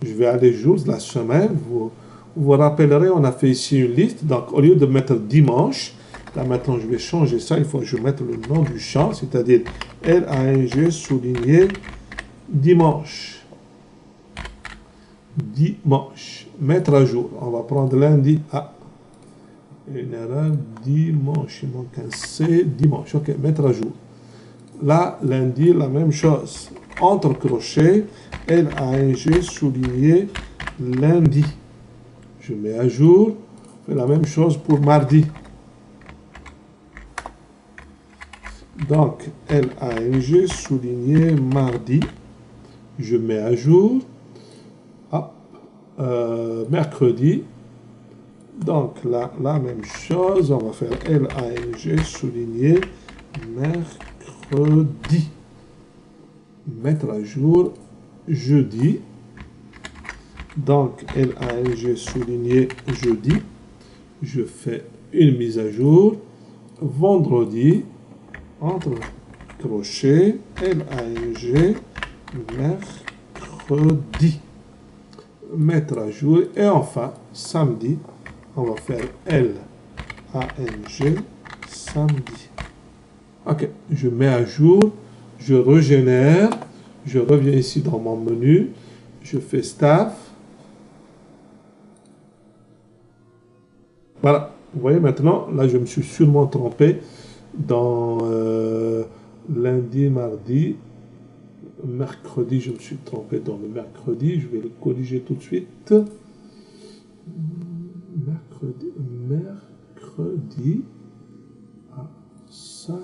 Speaker 1: Je vais aller jours de la semaine. Vous vous rappellerez, on a fait ici une liste. Donc, au lieu de mettre dimanche, là maintenant, je vais changer ça. Il faut que je mette le nom du champ, c'est-à-dire L-A-N-G souligné dimanche. Dimanche. Mettre à jour. On va prendre lundi. Ah, une erreur. Dimanche. Il manque un C. Dimanche. OK, mettre à jour. Là, lundi, la même chose. Entre crochets, L-A-N-G souligné lundi. Je mets à jour. Je fais la même chose pour mardi. Donc, L-A-N-G souligné mardi. Je mets à jour. Hop. Mercredi. Donc là, la même chose. On va faire L-A-N-G souligné mercredi. Mettre à jour jeudi. Donc, L-A-N-G souligné jeudi. Je fais une mise à jour. Vendredi, entre crochets, L-A-N-G, mercredi. Mettre à jour. Et enfin, samedi, on va faire L-A-N-G, samedi. Ok, je mets à jour, je régénère, je reviens ici dans mon menu, je fais staff. Voilà, vous voyez maintenant, là je me suis sûrement trompé dans lundi, mardi, mercredi, je me suis trompé dans le mercredi, je vais le corriger tout de suite. Mercredi, ah, ça,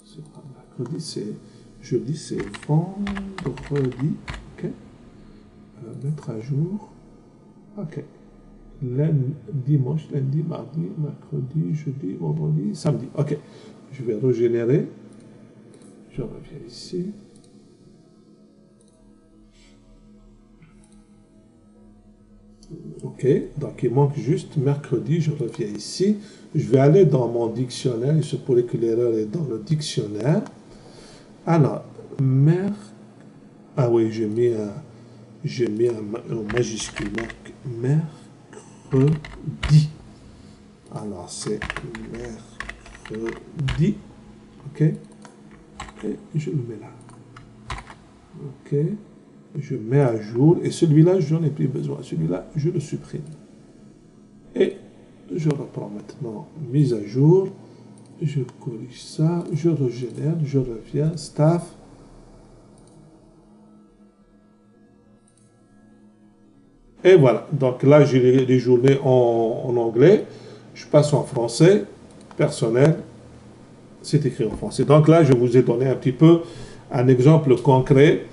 Speaker 1: c'est pas mercredi, c'est jeudi, c'est vendredi, ok, mettre à jour, ok. Lundi, dimanche, lundi, mardi, mercredi, jeudi, vendredi, samedi. Ok, je vais régénérer. Je reviens ici. Ok, donc il manque juste mercredi. Je reviens ici. Je vais aller dans mon dictionnaire. Il se pourrait que l'erreur est dans le dictionnaire. Alors, ah oui, j'ai mis un majuscule. Mercredi. Alors, c'est mercredi. Ok. Et je le mets là. Ok. Je mets à jour. Et celui-là, je n'en ai plus besoin. Celui-là, je le supprime. Et je reprends maintenant mise à jour. Je corrige ça. Je régénère. Je reviens. Staff. Et voilà. Donc là, j'ai les journées en anglais. Je passe en français. Personnel. C'est écrit en français. Donc là, je vous ai donné un petit peu un exemple concret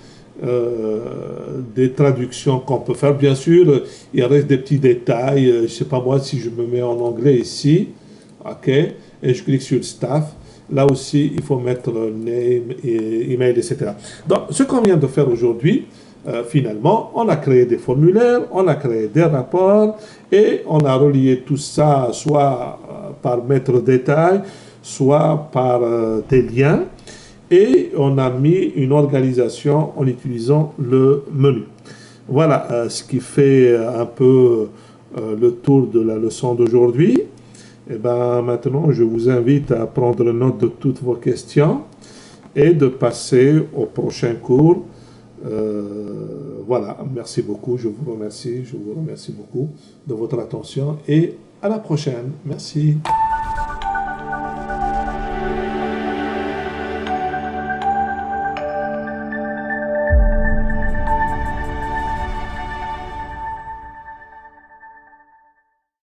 Speaker 1: des traductions qu'on peut faire. Bien sûr, il reste des petits détails. Je ne sais pas moi si je me mets en anglais ici. OK. Et je clique sur Staff. Là aussi, il faut mettre name, et email, etc. Donc, ce qu'on vient de faire aujourd'hui, finalement, on a créé des formulaires, on a créé des rapports et on a relié tout ça soit par maître détail, soit par des liens, et on a mis une organisation en utilisant le menu. Voilà ce qui fait un peu le tour de la leçon d'aujourd'hui. Et ben maintenant, je vous invite à prendre note de toutes vos questions et de passer au prochain cours. Voilà, merci beaucoup, je vous remercie beaucoup de votre attention et à la prochaine. Merci.